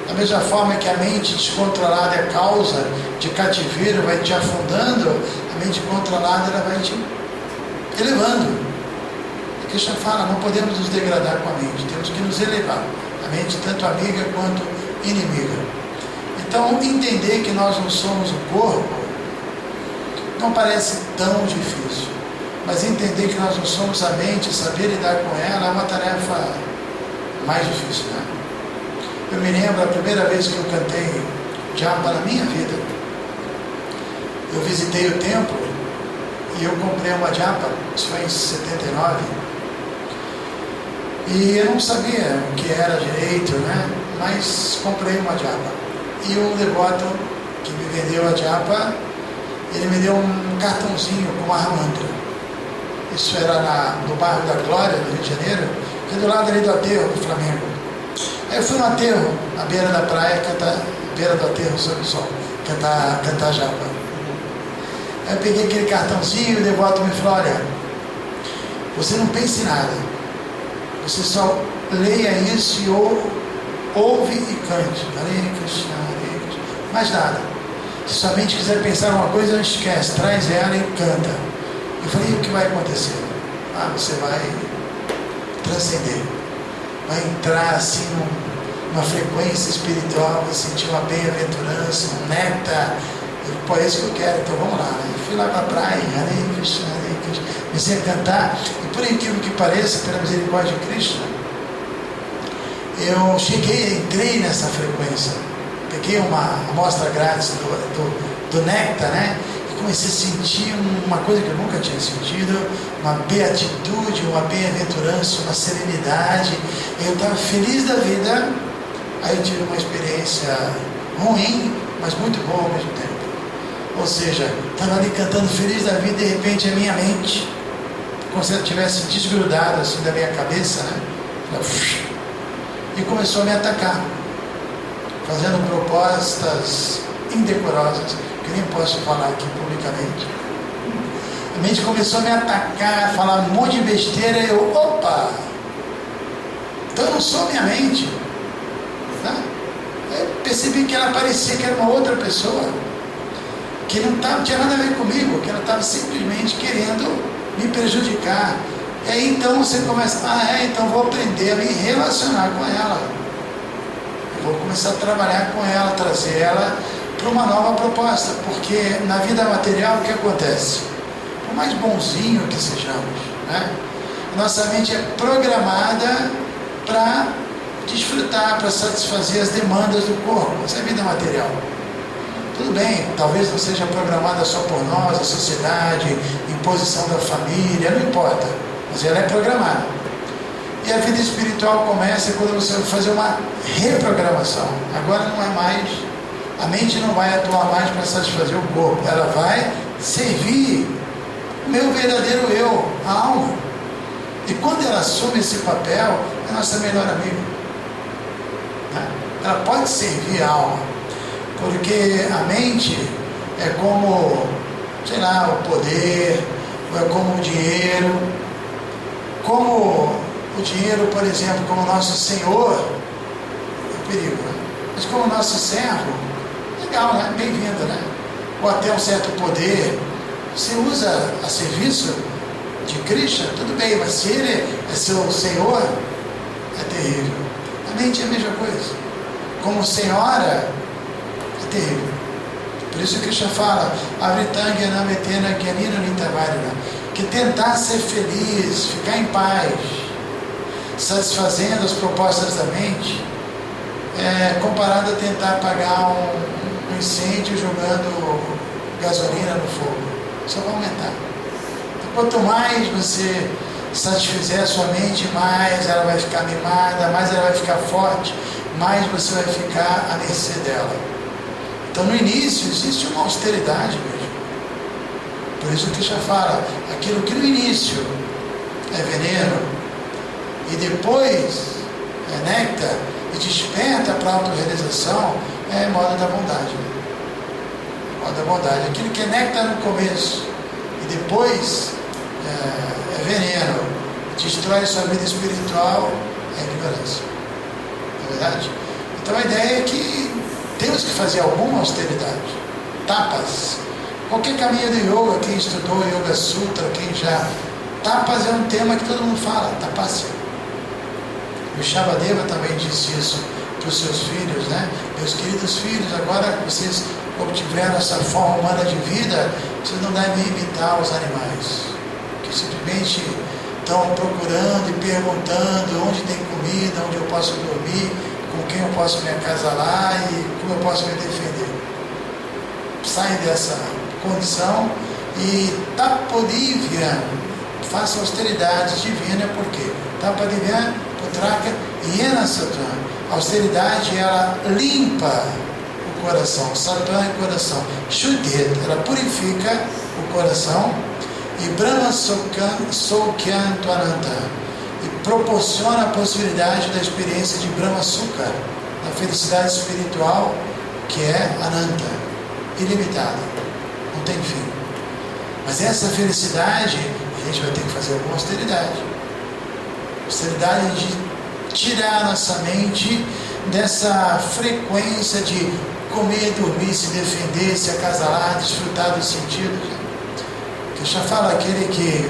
Da mesma forma que a mente descontrolada é causa de cativeiro, vai te afundando, a mente controlada ela vai te elevando. A Krishna fala, não podemos nos degradar com a mente, temos que nos elevar. A mente tanto amiga quanto inimiga. Então, entender que nós não somos o corpo não parece tão difícil, mas entender que nós não somos a mente, saber lidar com ela é uma tarefa mais difícil, né? Eu me lembro a primeira vez que eu cantei japa na minha vida. Eu visitei o templo e eu comprei uma japa, isso foi em 79, e eu não sabia o que era direito, né? Mas comprei uma japa. E o devoto que me vendeu a japa, ele me deu um cartãozinho com uma mantra. Isso era no bairro da Glória, no Rio de Janeiro, que é do lado ali do aterro do Flamengo. Aí eu fui no aterro, à beira da praia, beira do aterro sob o sol, cantar japa. Aí eu peguei aquele cartãozinho e o devoto me falou, olha, você não pense em nada, você só leia isso e ouve e cante. Mais nada. Se sua mente quiser pensar uma coisa, não esquece, traz ela e canta. Eu falei, o que vai acontecer? Você vai transcender, vai entrar assim numa frequência espiritual, vai sentir uma bem-aventurança, um néctar. Pô, é isso que eu quero, então vamos lá, né? Eu fui lá para a praia, Hare Krishna, comecei a cantar, e por incrível que pareça, pela misericórdia de Krishna, eu entrei nessa frequência, peguei uma amostra grátis do néctar, né? E comecei a sentir uma coisa que eu nunca tinha sentido, uma beatitude, uma bem-aventurança, uma serenidade. Eu estava feliz da vida. Aí eu tive uma experiência ruim, mas muito boa ao mesmo tempo. Ou seja, estava ali cantando feliz da vida, e de repente a minha mente, como se ela tivesse desgrudado assim da minha cabeça, né? E começou a me atacar, fazendo propostas indecorosas, que nem posso falar aqui publicamente. A mente começou a me atacar, a falar um monte de besteira, e eu, opa! Então eu não sou minha mente. Tá? Eu percebi que ela parecia que era uma outra pessoa, que não tinha nada a ver comigo, que ela estava simplesmente querendo me prejudicar. E aí então você começa, então vou aprender a me relacionar com ela. Eu vou começar a trabalhar com ela, trazer ela para uma nova proposta, porque na vida material o que acontece? Por mais bonzinho que sejamos, né? Nossa mente é programada para desfrutar, para satisfazer as demandas do corpo. Essa é a vida material. Tudo bem, talvez não seja programada só por nós, a sociedade, imposição da família, não importa, mas ela é programada. E a vida espiritual começa quando você vai fazer uma reprogramação. Agora não é mais, a mente não vai atuar mais para satisfazer o corpo, ela vai servir o meu verdadeiro eu, a alma. E quando ela assume esse papel, é nossa melhor amiga. Ela pode servir a alma, porque a mente é como, sei lá, o poder, ou é como o dinheiro. Como o dinheiro, por exemplo, como nosso senhor, é um perigo, né? Mas como nosso servo, legal, né? Bem-vindo, né? Ou até um certo poder, você usa a serviço de Krishna, tudo bem, mas se ele é seu senhor, é terrível. A mente é a mesma coisa. Como senhora, é terrível. Por isso Krishna fala, que tentar ser feliz, ficar em paz, satisfazendo as propostas da mente, é comparado a tentar apagar um incêndio jogando gasolina no fogo. Só vai aumentar. Então, quanto mais você satisfizer a sua mente, mais ela vai ficar mimada, mais ela vai ficar forte, mais você vai ficar à mercê dela. Então no início existe uma austeridade mesmo. Por isso que já fala, aquilo que no início é veneno e depois é néctar e desperta para a autorrealização, é moda da bondade. Moda da bondade. Aquilo que é néctar no começo e depois é veneno, destrói sua vida espiritual, é ignorância. Não é verdade? Então a ideia é que temos que fazer alguma austeridade. Tapas. Qualquer caminho do yoga, quem estudou Yoga Sutra, quem já... Tapas é um tema que todo mundo fala, tapasya. O Shabadeva também disse isso para os seus filhos, né? Meus queridos filhos, agora que vocês obtiveram essa forma humana de vida, vocês não devem imitar os animais, que simplesmente estão procurando e perguntando onde tem comida, onde eu posso dormir, com quem eu posso me acasalar e como eu posso me defender. Saem dessa condição e Tapodivya, faça austeridade divina, porque Tapodivya, Putraka, Yena Sattva. A austeridade, ela limpa o coração, Sattva é coração, Shuddhet, ela purifica o coração, e Brahma Soukyan Tvananta, e proporciona a possibilidade da experiência de Brahma Sukha, da felicidade espiritual, que é Ananta, ilimitada, não tem fim. Mas essa felicidade, a gente vai ter que fazer alguma austeridade. Austeridade de tirar nossa mente dessa frequência de comer, dormir, se defender, se acasalar, desfrutar dos sentidos. Que já fala aquele que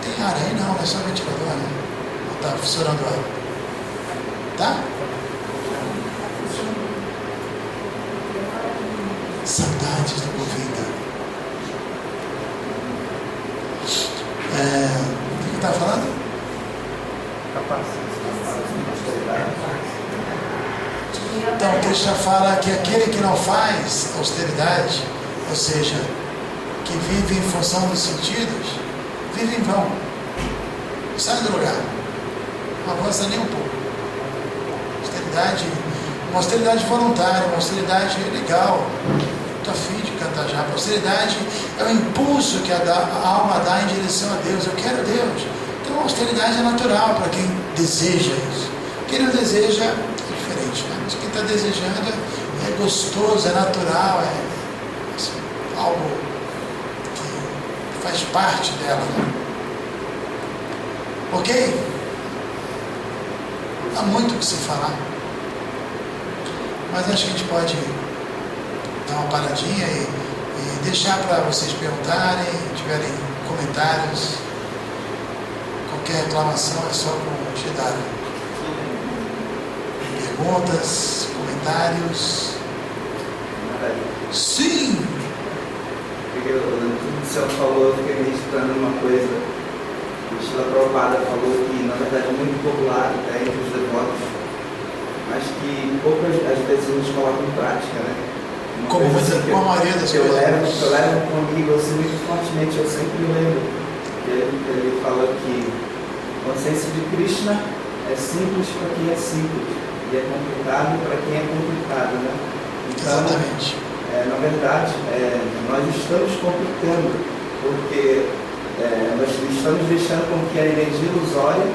tem ar aí, não é só ventilador, né? Não está funcionando o ar. Tá? Saudades do Govinda. O que está falando? Então, Krishna fala que aquele que não faz austeridade, ou seja, que vive em função dos sentidos, vive em vão. Sai do lugar. Não avança nem um pouco. Austeridade, uma austeridade voluntária, uma austeridade legal. Estou afim de cantar já. A austeridade é o impulso que a alma dá em direção a Deus. Eu quero Deus. Então a austeridade é natural para quem deseja isso. Quem não deseja é diferente, né? Mas quem está desejando é gostoso, é natural, é assim, algo que faz parte dela, né? Ok? Há muito o que se falar, mas acho que a gente pode dar uma paradinha e deixar para vocês perguntarem, tiverem comentários. Qualquer reclamação é só com o Shidara. Perguntas, comentários. Sim! Porque tudo que o senhor falou, eu fiquei meditando uma coisa. O Srila Prabhupada falou que, na verdade, é muito popular até entre os devotos, mas que poucas às vezes nos coloca em prática, né? Como a maioria das coisas. Eu levo comigo, assim, muito fortemente, eu sempre lembro. Ele fala que a consciência de Krishna é simples para quem é simples, e é complicado para quem é complicado, né? Então, exatamente. Na verdade, nós estamos complicando, porque nós estamos deixando com que a energia ilusória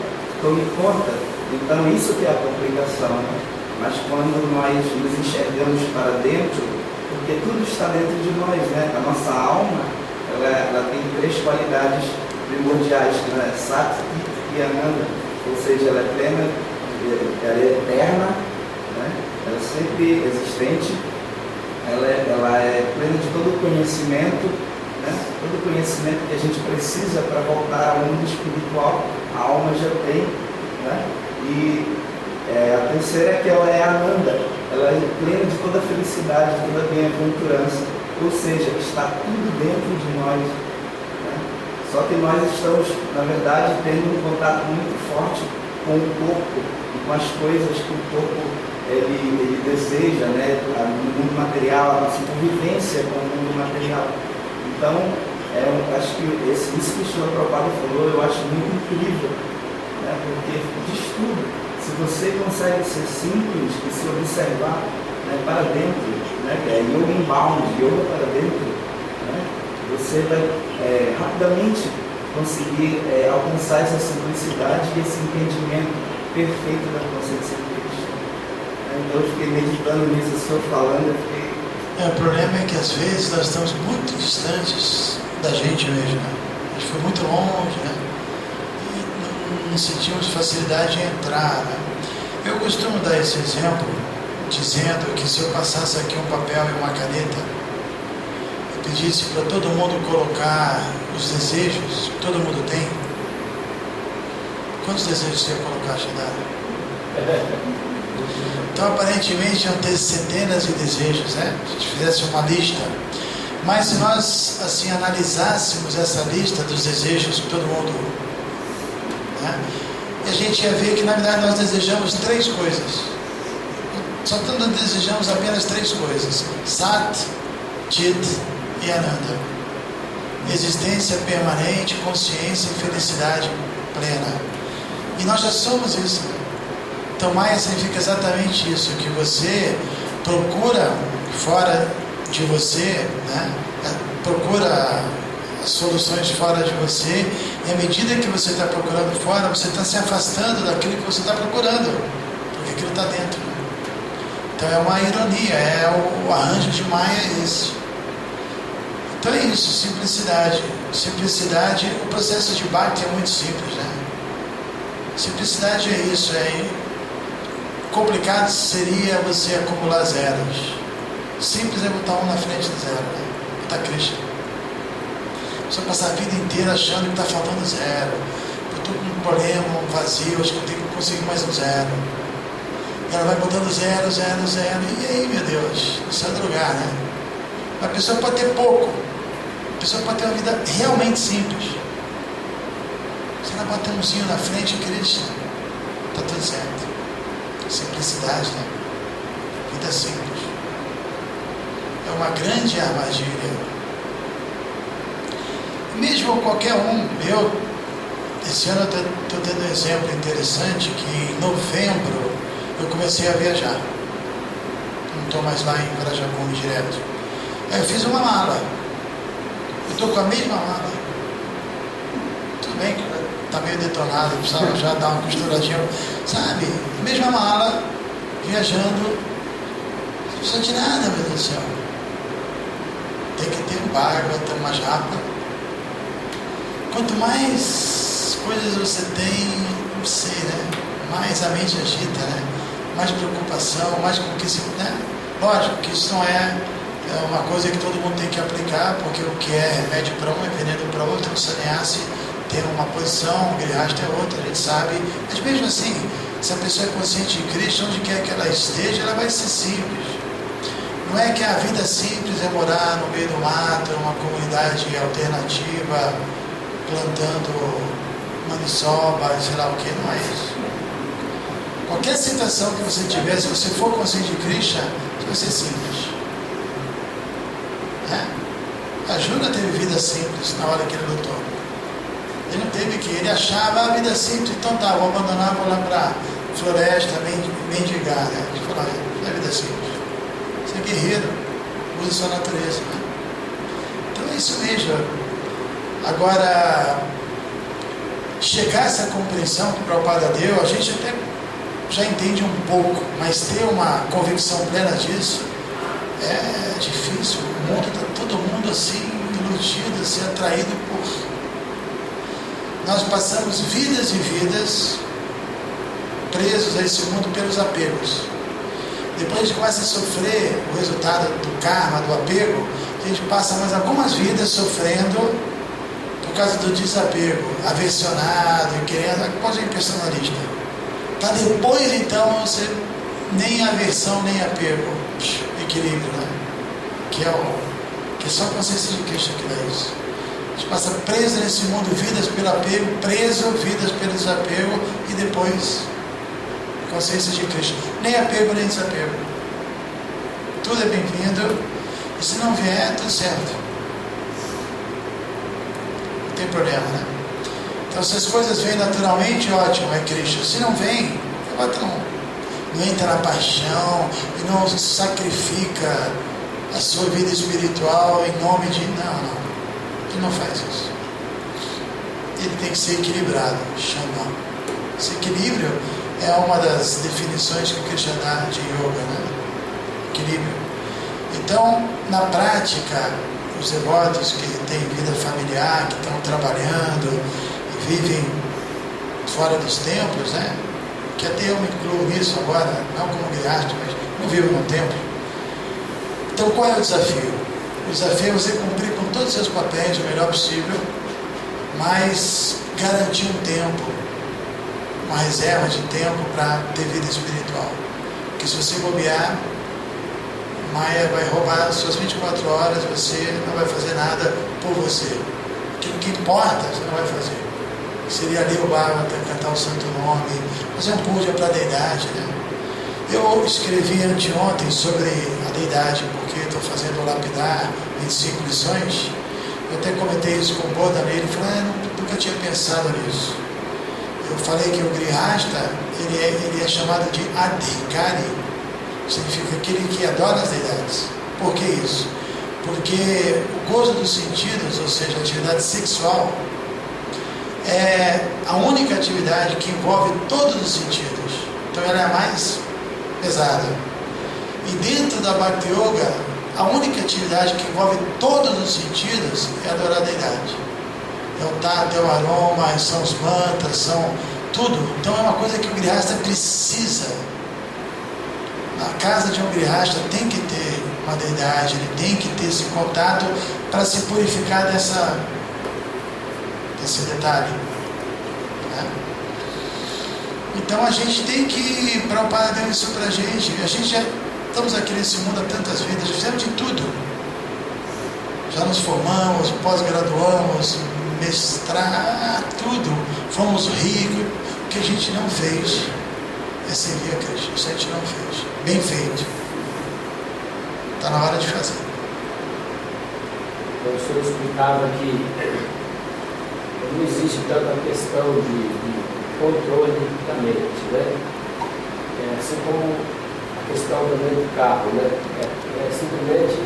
tome conta. Então isso que é a complicação, né? Mas quando nós nos enxergamos para dentro, porque tudo está dentro de nós, né? A nossa alma, ela tem 3 qualidades primordiais, né? Sat, Chit e Ananda, ou seja, ela é plena, ela é eterna, né? Ela é sempre existente, ela é plena de todo o conhecimento, né? Todo o conhecimento que a gente precisa para voltar ao mundo espiritual, a alma já tem, né? E a terceira é que ela é Ananda, ela é plena de toda a felicidade, de toda a bem-aventurança, ou seja, está tudo dentro de nós, né? Só que nós estamos, na verdade, tendo um contato muito forte com o corpo e com as coisas que o corpo ele deseja, né? No mundo material, a nossa convivência com o mundo material. Então, acho que isso que o Srila Prabhupada falou, eu acho muito incrível, né? Porque diz tudo. Se você consegue ser simples e se observar, né, para dentro, né, que é yoga inbound, yoga para dentro, né, você vai rapidamente conseguir alcançar essa simplicidade e esse entendimento perfeito da consciência de Cristo. Então eu fiquei meditando nisso, o senhor falando, eu fiquei... O problema é que às vezes nós estamos muito distantes da gente mesmo, né? A gente foi muito longe, né? E não sentimos facilidade em entrar, né? Eu costumo dar esse exemplo dizendo que se eu passasse aqui um papel e uma caneta e pedisse para todo mundo colocar os desejos que todo mundo tem, quantos desejos você ia colocar, Shidara? Então, aparentemente, iam ter centenas de desejos, né? Se a gente fizesse uma lista. Mas se nós, assim, analisássemos essa lista dos desejos que todo mundo... né? E a gente ia ver que, na verdade, nós desejamos 3 coisas. Só desejamos apenas 3 coisas. Sat, Chit e Ananda. Existência permanente, consciência e felicidade plena. E nós já somos isso, né? Então, Maya significa exatamente isso, que você procura fora de você, né? Procura as soluções fora de você, e à medida que você está procurando fora, você está se afastando daquilo que você está procurando, porque aquilo está dentro. Né? Então é uma ironia, o arranjo de Maya é esse. Então é isso, simplicidade. Simplicidade, o processo de Bhakti é muito simples, né? Simplicidade é isso, complicado seria você acumular zeros. Simples é botar um na frente do zero, né? Botar Krishna. Só passar a vida inteira achando que está faltando zero. Eu estou com um problema, um vazio, acho que eu tenho que conseguir mais um zero. E ela vai botando zero, zero, zero. E aí, meu Deus, não sai do lugar, né? A pessoa pode ter pouco. A pessoa pode ter uma vida realmente simples. Se ela bota umzinho na frente, Krishna, está tudo certo. Simplicidade, né? Vida simples. É uma grande armadilha. Mesmo qualquer um, esse ano eu estou tendo um exemplo interessante que em novembro eu comecei a viajar. Não estou mais lá em Virajapuni direto. Aí eu fiz uma mala. Eu estou com a mesma mala. Tudo bem que está meio detonado, precisava já dar uma costuradinha. Sabe? Mesma mala, viajando. Não precisa de nada, meu Deus do céu. Tem que ter água, ter uma japa. Quanto mais coisas você tem, não sei, né? Mais a mente agita, né? Mais preocupação, mais conquista, né? Lógico que isso não é uma coisa que todo mundo tem que aplicar, porque o que é remédio para um é veneno para outro. O sannyasi tem uma posição, o grihasta é outra, a gente sabe. Mas mesmo assim, se a pessoa é consciente de Cristo, onde quer que ela esteja, ela vai ser simples. Não é que a vida simples é morar no meio do mato, numa comunidade alternativa, plantando maniçoba, sei lá o que, não é isso. Qualquer situação que você tiver, se você for consciente de Krishna, vai ser simples. A Juna teve vida simples na hora que ele lutou. Ele não teve que, ele achava a vida simples, então tá, vou abandonar, vou lá para floresta, mendigar, né? Ele falou, não é vida simples. Você é guerreiro, usa sua natureza, né? Então é isso mesmo. Agora, chegar a essa compreensão que o Prabhupada deu, a gente até já entende um pouco, mas ter uma convicção plena disso é difícil. O mundo está todo mundo assim, iludido, assim, atraído por... Nós passamos vidas e vidas presos a esse mundo pelos apegos. Depois a gente começa a sofrer o resultado do karma, do apego, a gente passa mais algumas vidas sofrendo por causa do desapego, aversionado, querendo, a coisa impersonalista. Para depois então você nem aversão, nem apego, equilíbrio, né? Que é só a consciência de Cristo que dá isso. A gente passa preso nesse mundo, vidas pelo apego, preso, vidas pelo desapego, e depois consciência de Cristo. Nem apego, nem desapego. Tudo é bem-vindo, e se não vier, tudo certo. Não tem problema, né? Então, se as coisas vêm naturalmente, ótimo, é Cristo. Se não vem, não entra na paixão e não sacrifica a sua vida espiritual em nome de... Não. Ele não faz isso. Ele tem que ser equilibrado, chama. Esse equilíbrio é uma das definições que o Krishna dá de yoga, né? Equilíbrio. Então, na prática, os devotos que têm vida familiar, que estão trabalhando e vivem fora dos templos, né? Que até eu me incluo nisso agora, não como grihasta, mas não vivo num templo. Então, qual é o desafio? O desafio é você cumprir com todos os seus papéis o melhor possível, mas garantir um tempo, uma reserva de tempo para ter vida espiritual. Porque se você bobear, Maya vai roubar as suas 24 horas, você não vai fazer nada por você. Aquilo que importa, você não vai fazer. Seria ler o Bhagavata, cantar o santo nome, fazer um puja para a deidade, né? Eu escrevi anteontem sobre a deidade, porque estou fazendo o lapidar 25 lições. Eu até comentei isso com o Boda, ele falou, nunca tinha pensado nisso. Eu falei que o grihasta, ele é chamado de adhikari, significa aquele que adora as deidades. Por que isso? Porque o gozo dos sentidos, ou seja, a atividade sexual, é a única atividade que envolve todos os sentidos. Então ela é a mais pesada. E dentro da Bhakti Yoga, a única atividade que envolve todos os sentidos é adorar a deidade. É o tato, é o aroma, são os mantras, são tudo. Então é uma coisa que o grihasta precisa. Na casa de um grihasta tem que ter com a deidade, ele tem que ter esse contato para se purificar desse detalhe, né? Então a gente tem que, Prabhupada deu isso para a gente já estamos aqui nesse mundo há tantas vidas, já fizemos de tudo, já nos formamos, pós-graduamos, mestrado, tudo, fomos ricos. O que a gente não fez é servir a Krishna. Isso a gente não fez. Bem feito. Está na hora de fazer. Então, o senhor explicava que não existe tanta questão de controle da mente, né? Assim como a questão também do carro, né? É simplesmente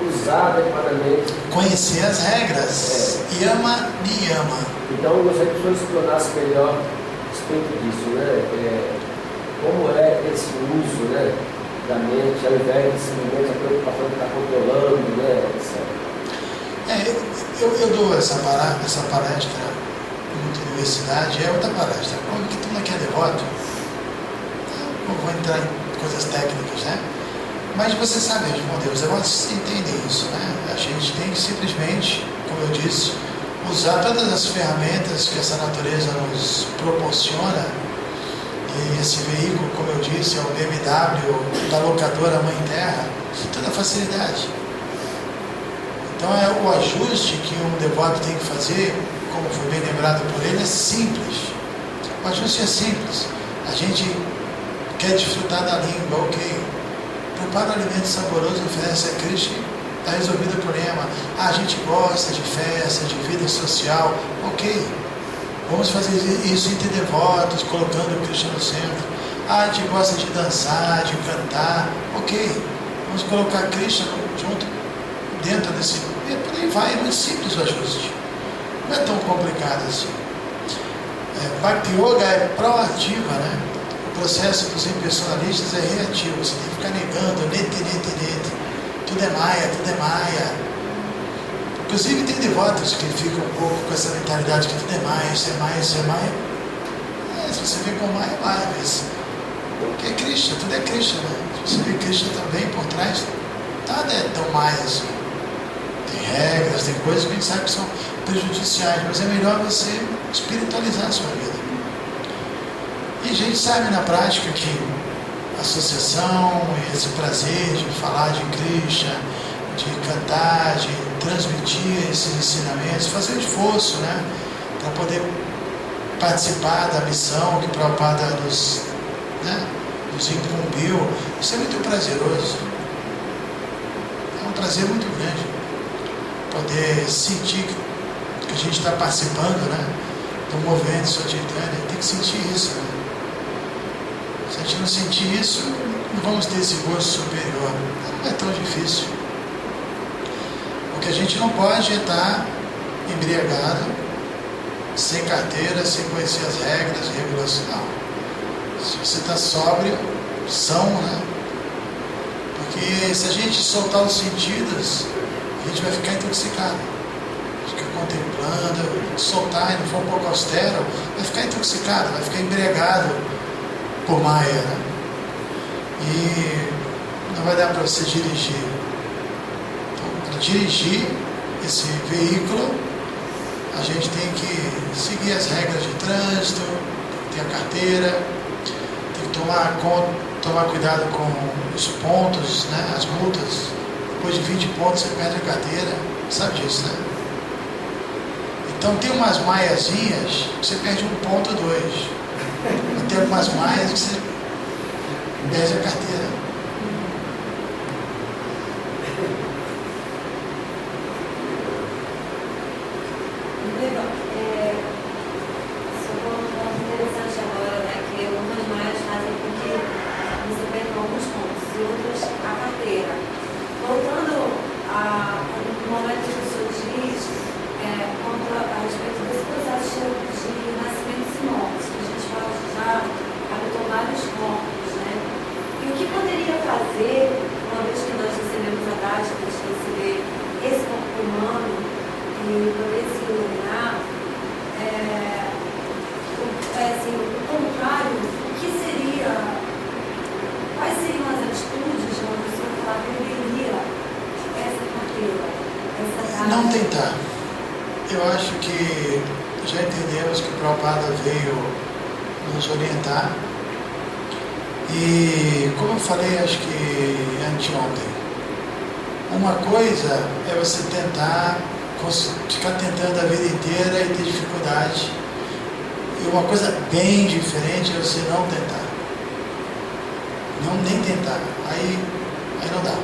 usar adequadamente. Conhecer as regras. Yama, niyama. Então, eu gostaria que o senhor explanasse melhor a respeito disso, né? Como é esse uso, né, da mente, ao invés de simplesmente a preocupação de estar controlando, né, etc. Eu dou essa palestra em muita universidade, é outra palestra. Como que todo mundo aqui é devoto, não vou entrar em coisas técnicas, né? Mas você sabe, responder, os devotos entendem isso, né? A gente tem que simplesmente, como eu disse, usar todas as ferramentas que essa natureza nos proporciona. E esse veículo, como eu disse, é o BMW da locadora Mãe Terra, de toda facilidade. Então o ajuste que um devoto tem que fazer, como foi bem lembrado por ele, é simples. O ajuste é simples. A gente quer desfrutar da língua, ok. Prepara um alimento saboroso, oferece a Krishna, está resolvido o problema. A gente gosta de festa, de vida social, ok. Vamos fazer isso entre devotos, colocando o Krishna no centro. A gente gosta de dançar, de cantar, ok. Vamos colocar Krishna junto, dentro desse... E por aí vai, é muito simples o ajuste. Não é tão complicado assim. Bhakti Yoga é proativa, né? O processo dos impersonalistas é reativo. Você tem que ficar negando, nete. Tudo é Maya. Inclusive tem devotos que ficam um pouco com essa mentalidade que tudo é Maya, isso é Maya. Se você vê com Maya, é Maya, mas porque é Krishna, tudo é Krishna, né? Se você vê Krishna também por trás, nada é tão Maya assim. Tem regras, tem coisas que a gente sabe que são prejudiciais, mas é melhor você espiritualizar a sua vida. E a gente sabe na prática que a associação, esse prazer de falar de Krishna, de cantar, de transmitir esses ensinamentos, fazer o esforço, né, para poder participar da missão que o Prabhupada nos incumbiu. Isso é muito prazeroso. É um prazer muito grande poder sentir que a gente está participando, né, do movimento Chaitanya. Tem que sentir isso, né? Se a gente não sentir isso, não vamos ter esse gosto superior. Não é tão difícil. O que a gente não pode é estar embriagado, sem carteira, sem conhecer as regras e regulações. Não. Se você está sóbrio, são, né? Porque se a gente soltar os sentidos, a gente vai ficar intoxicado. Fica contemplando, soltar e não for um pouco austero, vai ficar intoxicado, vai ficar embriagado por Maya, né? E não vai dar para você dirigir. Dirigir esse veículo, a gente tem que seguir as regras de trânsito, tem que ter a carteira, tem que tomar cuidado com os pontos, né, as multas. Depois de 20 pontos você perde a carteira, sabe disso, né? Então tem umas maiazinhas que você perde 1 ponto ou 2. Tem algumas maias que você perde a carteira. Esse corpo humano e poder se iluminar, eu acho que já entendemos que o Prabhupada veio nos orientar. E como eu falei, acho que anteontem, uma coisa é você ficar tentando a vida inteira e ter dificuldade. E uma coisa bem diferente é você não tentar. Nem tentar. Aí não dá. A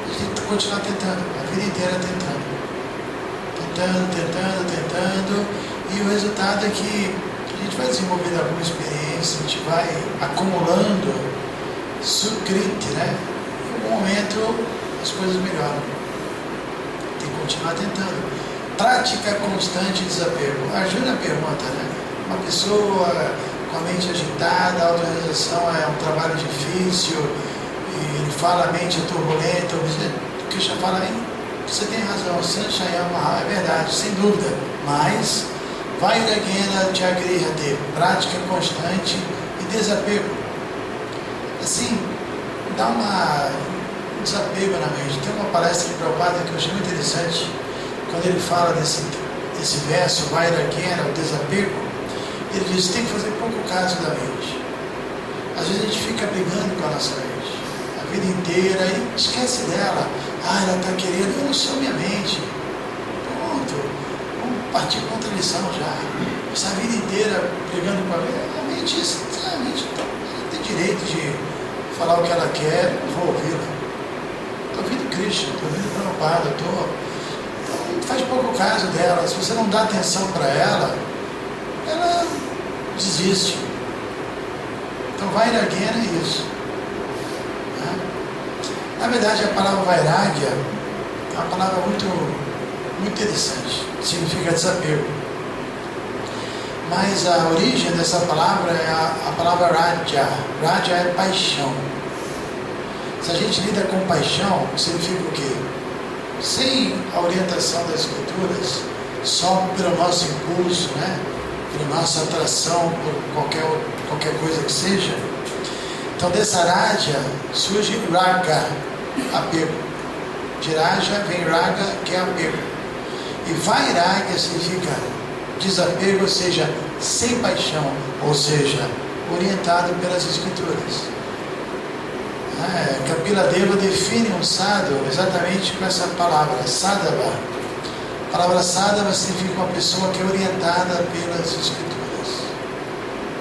gente tem que continuar tentando, a vida inteira tentando. Tentando. E o resultado é que a gente vai desenvolvendo alguma experiência, a gente vai acumulando sukriti, né? E em algum momento as coisas melhoram. Tem que continuar tentando. Prática constante de desapego. Ajuda a pergunta, né? Uma pessoa com a mente agitada, a autorrealização é um trabalho difícil, e ele fala a mente é turbulenta, o Krishna fala aí, você tem razão, Sanchayama é verdade, sem dúvida, mas Vairagena Jagrihate, prática constante e desapego. Assim, dá um desapego na mente. Tem uma palestra de Prabhupada que eu achei muito interessante, quando ele fala desse verso, Vairagena, o desapego, ele diz, tem que fazer pouco caso da mente. Às vezes a gente fica brigando com a nossa mente, a vida inteira, e esquece dela. Ela está querendo, eu não sou minha mente. Pronto, vamos partir contra a lição já. Essa vida inteira brigando com a mente tem direito de falar o que ela quer, eu vou ouvi-la. Estou ouvindo Krishna, estou ouvindo Prabhupada, então faz pouco caso dela. Se você não dá atenção para ela desiste. Então Vairagena é isso. Na verdade, a palavra Vairagya é uma palavra muito interessante, significa desapego. Mas a origem dessa palavra é a palavra Raja. Raja é paixão. Se a gente lida com paixão, significa o quê? Sem a orientação das escrituras, só pelo nosso impulso, né? Pela nossa atração por qualquer coisa que seja. Então dessa Raja surge Raga, apego. De Raja vem Raga, que é apego. E Vairagya significa desapego, ou seja, sem paixão, ou seja, orientado pelas escrituras. Kapila Deva define um sadhu exatamente com essa palavra, sadhava. A palavra sadhava significa uma pessoa que é orientada pelas escrituras.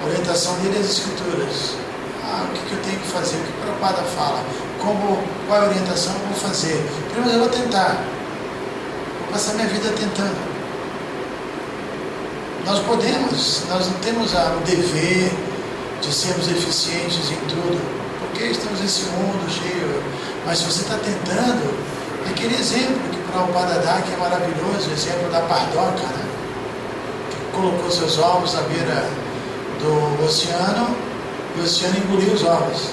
A orientação dele é as escrituras. O que eu tenho que fazer? O que o Prabhupada fala? Qual é a orientação que eu vou fazer? Primeiro eu vou tentar. Vou passar minha vida tentando. Nós não temos o dever de sermos eficientes em tudo, porque estamos nesse mundo cheio. Mas se você está tentando, é aquele exemplo que o Prabhupada dá, que é maravilhoso, o exemplo da pardoca, né? Que colocou seus ovos à beira do oceano, e o oceano engoliu os ovos.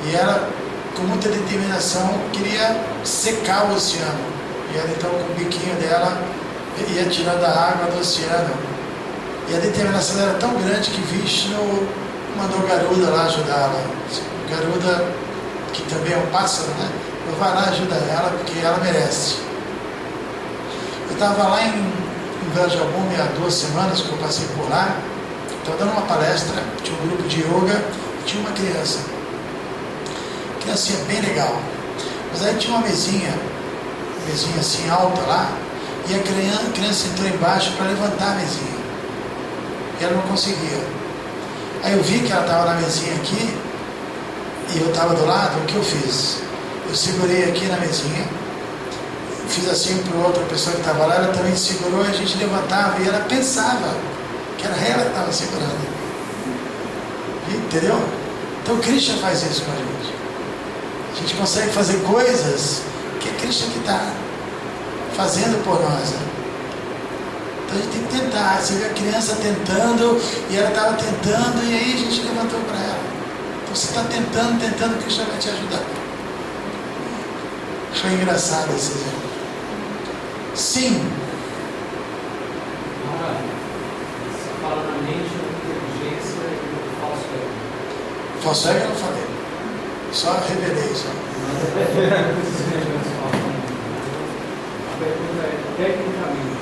E ela, com muita determinação, queria secar o oceano. E ela, então, com o biquinho dela, ia tirando a água do oceano. E a determinação era tão grande que Vishnu mandou Garuda lá ajudá-la. Garuda, que também é um pássaro, né? Vai lá ajudar ela, porque ela merece. Eu estava lá em Vrajabhumi há 2 semanas que eu passei por lá. Estava dando uma palestra, tinha um grupo de yoga, e tinha uma criança. Criancinha bem legal. Mas aí tinha uma mesinha assim alta lá, e a criança entrou embaixo para levantar a mesinha. E ela não conseguia. Aí eu vi que ela estava na mesinha aqui, e eu estava do lado, o que eu fiz? Eu segurei aqui na mesinha, fiz assim para outra pessoa que estava lá, ela também segurou, e a gente levantava, e ela pensava que era ela que estava segurando. Entendeu? Então Krishna faz isso com a gente. A gente consegue fazer coisas que é Krishna que está fazendo por nós. Né? Então a gente tem que tentar. Você vê a criança tentando, e ela estava tentando, e aí a gente levantou para ela. Então você está tentando, Krishna vai te ajudar. Foi engraçado esse exemplo. Sim. Você fala na mente, na inteligência e no falso ego. Falso ego eu não falei. Só revelei. Só. A pergunta é, tecnicamente,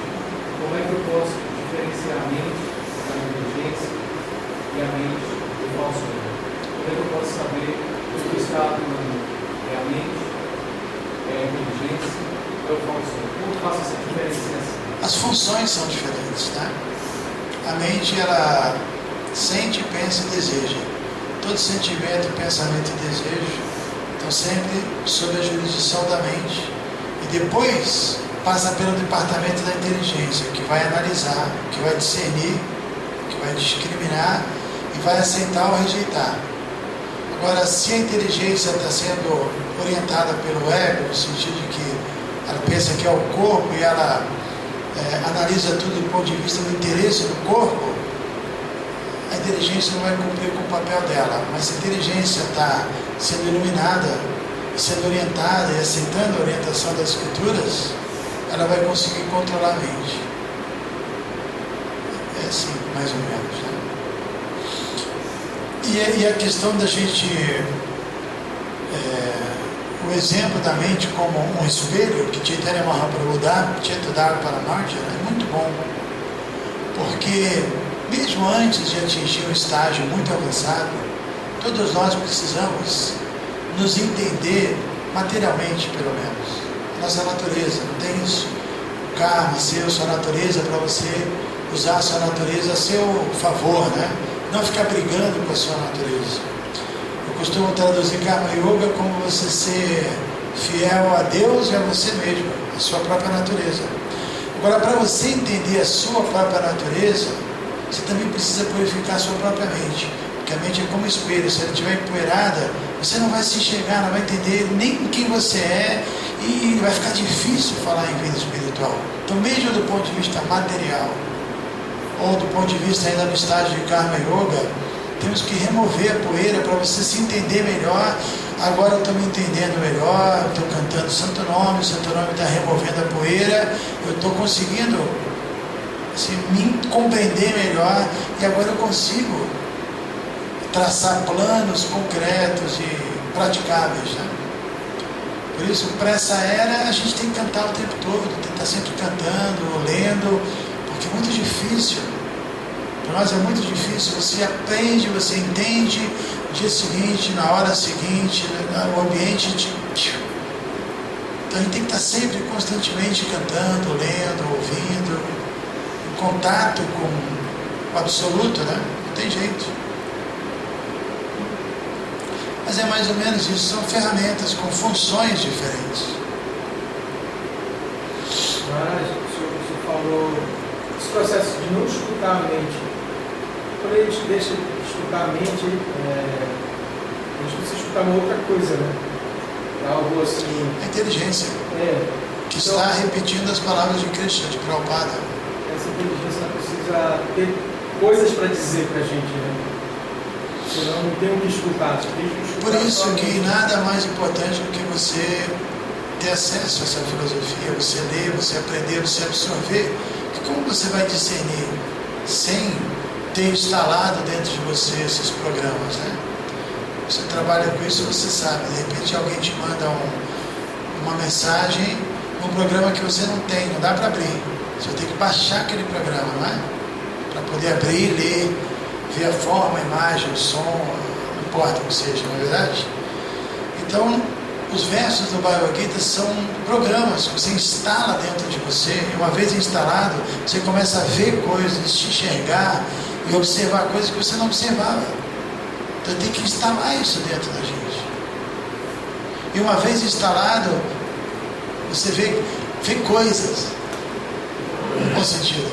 como é eu posso diferenciar a mente da inteligência e a mente do falso eu? Como é que eu posso saber o que está atuando? É a mente? É a inteligência? É o falso eu? Como eu faço essa diferenciação? As funções são diferentes, né? A mente, ela sente, pensa e deseja. Todo sentimento, pensamento e desejo estão sempre sob a jurisdição da mente. E depois passa pelo departamento da inteligência, que vai analisar, que vai discernir, que vai discriminar e vai aceitar ou rejeitar. Agora, se a inteligência está sendo orientada pelo ego, no sentido de que ela pensa que é o corpo e ela analisa tudo do ponto de vista do interesse do corpo, a inteligência não vai cumprir com o papel dela. Mas se a inteligência está sendo iluminada, sendo orientada e aceitando a orientação das escrituras, ela vai conseguir controlar a mente. É assim, mais ou menos, né? E a questão da gente... o exemplo da mente como um espelho, que Chaitanya Mahaprabhu dá, Chetudar Paramarja, é muito bom. Porque, mesmo antes de atingir um estágio muito avançado, todos nós precisamos nos entender materialmente, pelo menos. Nossa natureza, não tem isso? O karma seu, sua natureza, para você usar a sua natureza a seu favor, né? Não ficar brigando com a sua natureza. Eu costumo traduzir Karma Yoga como você ser fiel a Deus e a você mesmo, a sua própria natureza. Agora, para você entender a sua própria natureza, você também precisa purificar a sua própria mente. Porque a mente é como um espelho, se ela estiver empoeirada, você não vai se enxergar, não vai entender nem quem você é e vai ficar difícil falar em vida espiritual. Então, mesmo do ponto de vista material, ou do ponto de vista ainda no estágio de Karma Yoga, temos que remover a poeira para você se entender melhor. Agora eu estou me entendendo melhor, estou cantando o Santo Nome está removendo a poeira, eu estou conseguindo assim, me compreender melhor e agora eu consigo traçar planos concretos e praticáveis, né? Por isso, para essa era, a gente tem que cantar o tempo todo, tem que estar sempre cantando, lendo, porque é muito difícil. Para nós é muito difícil. Você aprende, você entende, no dia seguinte, na hora seguinte, o ambiente Então a gente tem que estar sempre, constantemente cantando, lendo, ouvindo, em contato com o absoluto, né? Não tem jeito. Mas é mais ou menos isso, são ferramentas com funções diferentes. Mas o senhor falou esse processo de não escutar a mente. Quando a gente deixa de escutar a mente, a gente precisa escutar uma outra coisa, né? Algo assim. A inteligência. Que então, está repetindo as palavras de Krishna, de Prabhupada. Essa inteligência precisa ter coisas para dizer para a gente, né? Senão não tem o que escutar. Por isso que nada mais importante do que você ter acesso a essa filosofia, você ler, você aprender, você absorver. Porque como você vai discernir sem ter instalado dentro de você esses programas, né? Você trabalha com isso, você sabe. De repente alguém te manda uma mensagem, um programa que você não tem, não dá para abrir. Você tem que baixar aquele programa, não é? Para poder abrir, ler, ver a forma, a imagem, o som, não importa o que seja, não é verdade? Então, os versos do Bhagavad Gita são programas que você instala dentro de você, e uma vez instalado, você começa a ver coisas, te enxergar e observar coisas que você não observava. Então tem que instalar isso dentro da gente. E uma vez instalado, você vê coisas, no bom sentido,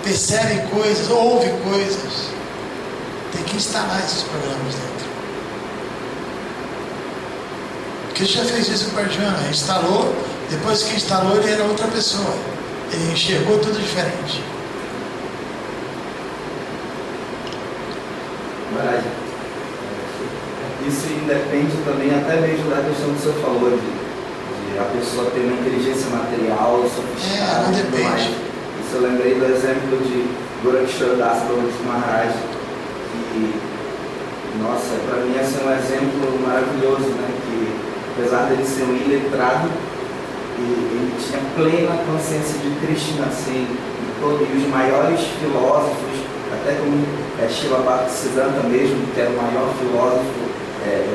percebe coisas, ouve coisas. Tem que instalar esses programas dentro. Porque ele já fez isso com o Arjuna, instalou, depois que instalou ele era outra pessoa. Ele enxergou tudo diferente. Maravilha. Isso independe também até mesmo da questão que o senhor falou, de a pessoa ter uma inteligência material sofisticada. Não depende. Isso eu lembrei do exemplo de Gorakshara Das Maharaj, que, nossa, para mim esse é um exemplo maravilhoso, né? Que apesar dele ser um iletrado, ele tinha plena consciência de Krishna, assim, e os maiores filósofos, até como Srila Bhaktisiddhanta mesmo, que era o maior filósofo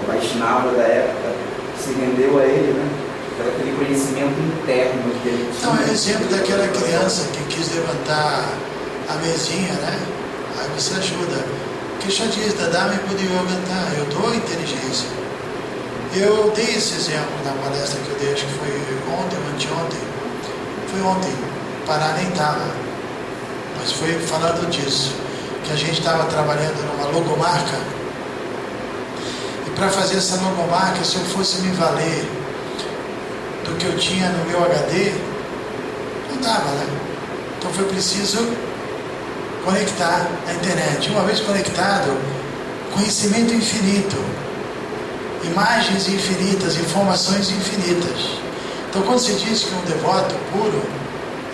Vaishnava da época, se rendeu a ele, né? Pelo aquele conhecimento interno que ele tinha. Não, é o exemplo daquela criança que quis levantar a mesinha, né? Aí você ajuda. Krishna diz, Dadami Buddhi Yoganta, eu dou inteligência. Eu dei esse exemplo na palestra que eu dei, acho que foi ontem, anteontem. Foi ontem, Pará nem estava. Mas foi falando disso, que a gente estava trabalhando numa logomarca. E para fazer essa logomarca, se eu fosse me valer do que eu tinha no meu HD, não dava, né? Então foi preciso conectar a internet. Uma vez conectado, conhecimento infinito, imagens infinitas, informações infinitas. Então quando se diz que um devoto puro,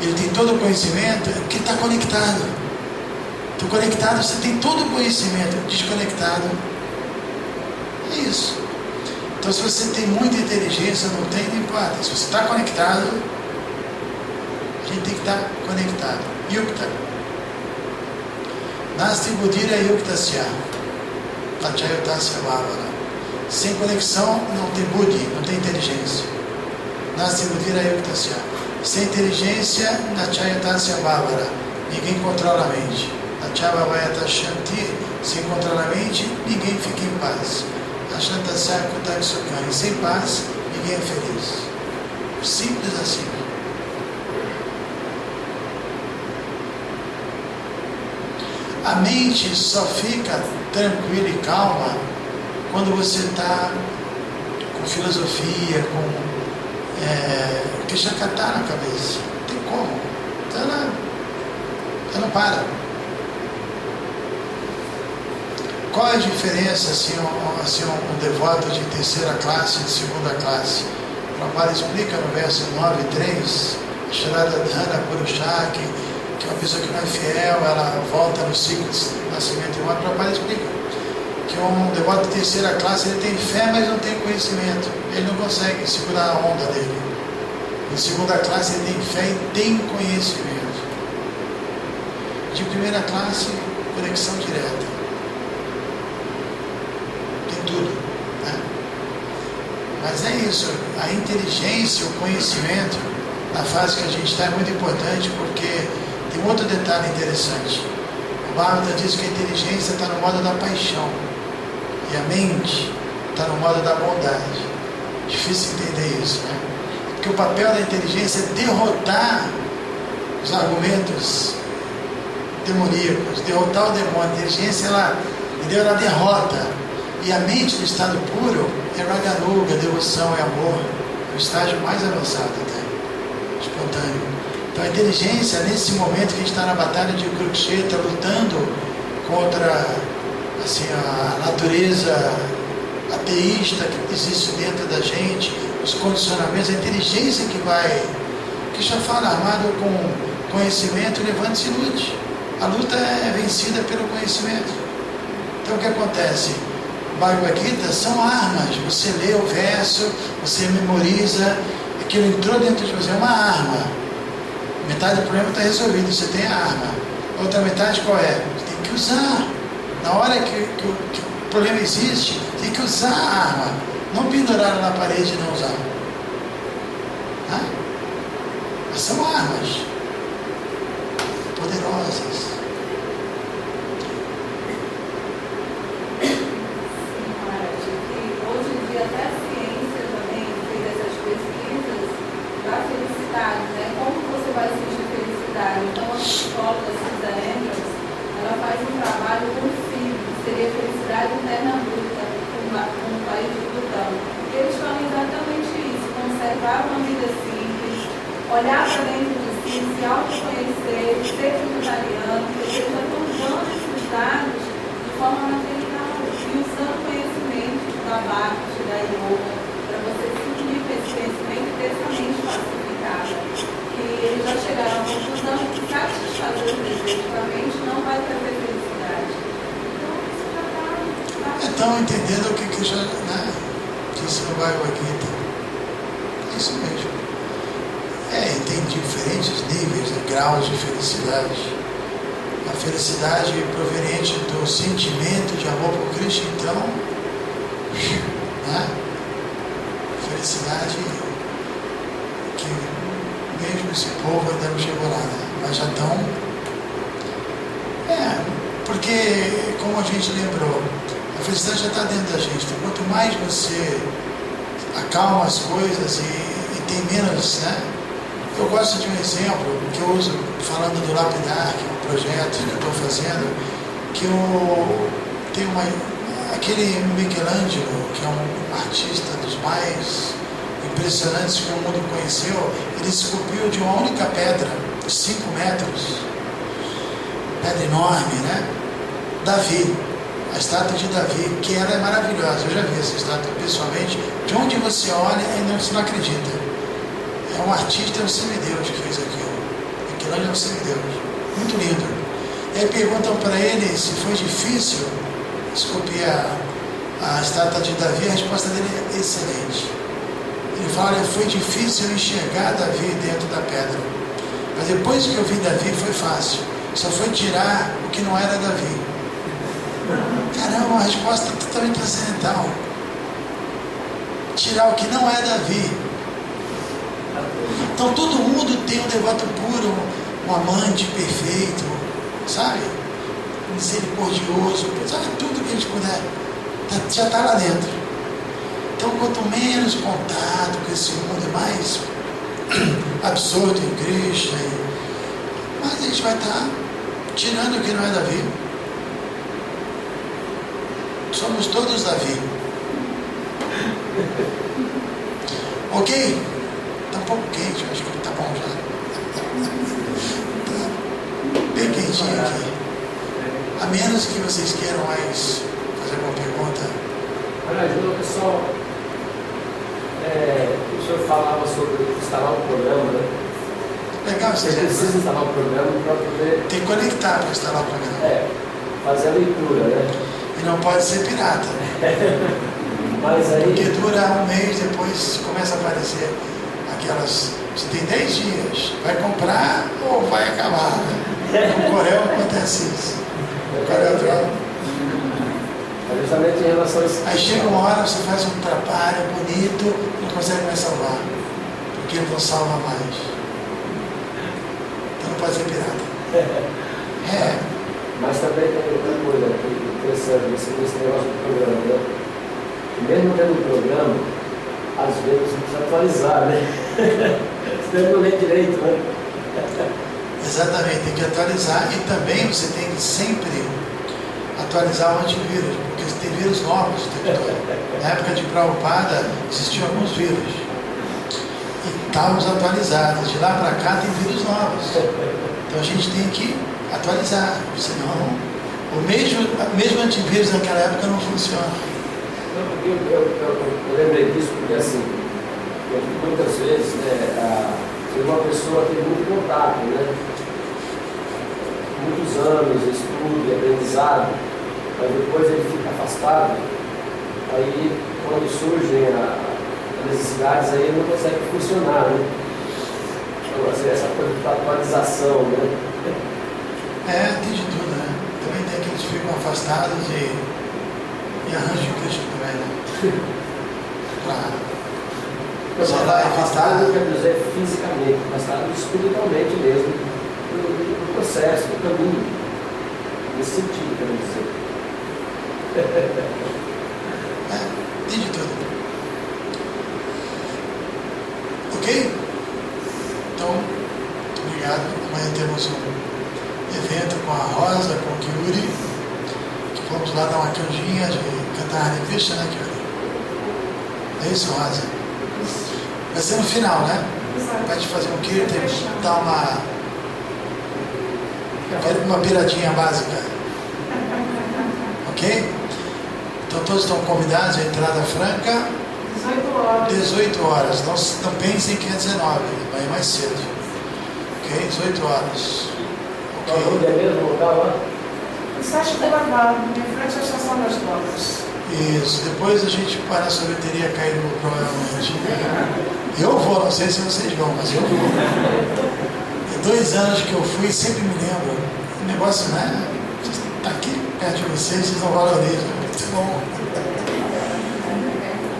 ele tem todo o conhecimento, é porque ele está conectado. Então conectado você tem todo o conhecimento, desconectado é isso. Então se você tem muita inteligência, não tem, não importa. Se você está conectado, a gente tem que estar conectado. Yukta. Nasti Buddhira Yuktasya. Tachayotasya Bhavana. Sem conexão não tem buddhi, não tem inteligência. Nasti Buddhira Yuktasya. Sem inteligência, Nachayotasya Bhavana. Ninguém controla a mente. Nachavavayata Shanti. Sem controlar a mente, ninguém fica em paz. Ashantasya Kutaksukani. Sem paz, ninguém é feliz. Simples assim. A mente só fica tranquila e calma quando você está com filosofia, com Kshakata na cabeça. Não tem como. Ela não para. Qual é a diferença um devoto de terceira classe e de segunda classe? O Prabhupada explica no verso 9:3, Shradadhana Purushaki, que uma pessoa que não é fiel, ela volta no ciclo de nascimento e morte. O Prabhupada explica que um devoto de terceira classe, ele tem fé, mas não tem conhecimento. Ele não consegue segurar a onda dele. Em segunda classe, ele tem fé e tem conhecimento. De primeira classe, conexão direta. Tem tudo, né? Mas é isso, a inteligência, o conhecimento, na fase que a gente está, é muito importante, porque tem um outro detalhe interessante. O Bhagavata diz que a inteligência está no modo da paixão e a mente está no modo da bondade. Difícil entender isso, né? Porque o papel da inteligência é derrotar os argumentos demoníacos, derrotar o demônio. A inteligência, ela derrota. E a mente do estado puro é raganuga, devoção, é amor. É o estágio mais avançado até, espontâneo. Então a inteligência, nesse momento que a gente está na batalha de Kurukshetra, lutando contra assim, a natureza ateísta que existe dentro da gente, os condicionamentos, a inteligência que vai, que já fala, armado com conhecimento, levante-se e lute. A luta é vencida pelo conhecimento. Então o que acontece? Bhagavad Gita são armas. Você lê o verso, você memoriza, aquilo entrou dentro de você, é uma arma. Metade do problema está resolvido, você tem a arma. A outra metade qual é? Você tem que usar. Na hora que o problema existe, tem que usar a arma. Não pendurar na parede e não usar. Tá? Mas são armas poderosas. Então, a psicóloga Susan Andrews, ela faz um trabalho com o filho, que seria felicidade interna bruta, no país do Butão. E eles falam exatamente isso, conservar uma vida simples, olhar para dentro de si, se autoconhecer, ser vegetariano, porque eles já estão usando esses dados de forma material e usando conhecimento da Bhakti, da yoga, para você subir esse conhecimento e ter essa mente pacificada. E eles já chegaram à conclusão que satisfazer os desejos da mente não vai trazer felicidade. Então, isso já está. Estão entendendo o que já, né, disse no Bhagavad Gita. É isso mesmo. E tem diferentes níveis, graus de felicidade. A felicidade proveniente do sentimento de amor por Cristo, então, né? Felicidade que mesmo esse povo ainda não chegou lá, né? Mas já estão. Porque, como a gente lembrou, a felicidade já está dentro da gente. Então, quanto mais você acalma as coisas e tem menos, né? Eu gosto de um exemplo que eu uso falando do Lapidar, que é um projeto que eu estou fazendo, que tem aquele Michelangelo, que é um artista dos mais impressionantes que o mundo conheceu. Ele esculpiu de uma única pedra, 5 metros, pedra enorme, né? Davi, a estátua de Davi, que ela é maravilhosa. Eu já vi essa estátua pessoalmente. De onde você olha, você não acredita. É um artista, é um semideus que fez aquilo. Michelangelo é um semideus. Muito lindo. E aí perguntam para ele se foi difícil esculpir a estátua de Davi. A resposta dele é excelente. Ele fala: olha, foi difícil enxergar Davi dentro da pedra. Mas depois que eu vi Davi, foi fácil. Só foi tirar o que não era Davi. Caramba, uma resposta totalmente transcendental. Tirar o que não é Davi. Então todo mundo tem um devoto puro, um amante perfeito, sabe? Misericordioso, sabe? Tudo que a gente puder, já está lá dentro. Então quanto menos contato com esse mundo, mais absorto em Cristo, mais a gente vai estar tirando o que não é Davi. Somos todos Davi. Ok? Está um pouco quente, acho que está bom já. Tá bem quentinho aqui. A menos que vocês queiram mais fazer alguma pergunta. Olha, ajuda, pessoal. O senhor falava sobre instalar um programa, né? Legal, você precisa instalar um programa para poder. Tem que conectar para instalar o programa. Fazer a leitura, né? E não pode ser pirata. Mas aí. Porque dura um mês, depois começa a aparecer aquelas. Você tem 10 dias, vai comprar ou vai acabar? No Corel acontece isso. O Corel troca. Justamente em relação a isso. Aí chega uma hora, você faz um trabalho bonito, não consegue mais salvar. Porque ele não salva mais. Então não pode ser pirata. Mas também tem outra coisa interessante nesse negócio do programa, né? Mesmo tendo um programa, às vezes você precisa atualizar, né? Você não lê direito, né? Exatamente, tem que atualizar e também você tem que sempre atualizar o antivírus, porque tem vírus novos o tempo todo. Na época de Prabhupada existiam alguns vírus e estávamos atualizados. De lá para cá tem vírus novos. Então a gente tem que atualizar, senão o mesmo antivírus naquela época não funciona. Eu lembrei disso porque assim, muitas vezes uma pessoa tem muito contato, né? Muitos anos, estudo, aprendizado, mas depois ele fica afastado, aí quando surgem as necessidades, aí ele não consegue funcionar, né? Então, assim, essa coisa da atualização, né? Tem de tudo, né? Também tem aqueles que ficam afastados e arranjam o Cristo também, né? Afastado não quer dizer fisicamente, afastado espiritualmente mesmo, do processo, do caminho. Nesse sentido, quero dizer. Tem de tudo. Ok? Então, muito obrigado. Amanhã temos um evento com a Rosa, com o Kyuri, que vamos lá dar uma canjinha de cantar Hare Krishna, né, Kyuri? É isso, Rosa? Vai ser no final, né? Vai te fazer um kirtan, dar uma piradinha básica. Ok? Então todos estão convidados, a entrada franca. 18 horas. Não pensem que é 19, vai mais cedo. Ok? 18 horas. Onde é mesmo o local lá? Sacha Boulevard, em frente à Estação das Docas. Isso. Depois a gente para a sorveteria cair no provavelmente. Eu vou, não sei se vocês vão, mas eu vou. Tem 2 anos que eu fui e sempre me lembro. O negócio, né? Está aqui perto de vocês não valorizam. Muito bom.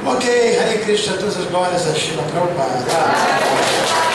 Ok, Hare Krishna, todas as glórias a Srila Prabhupada.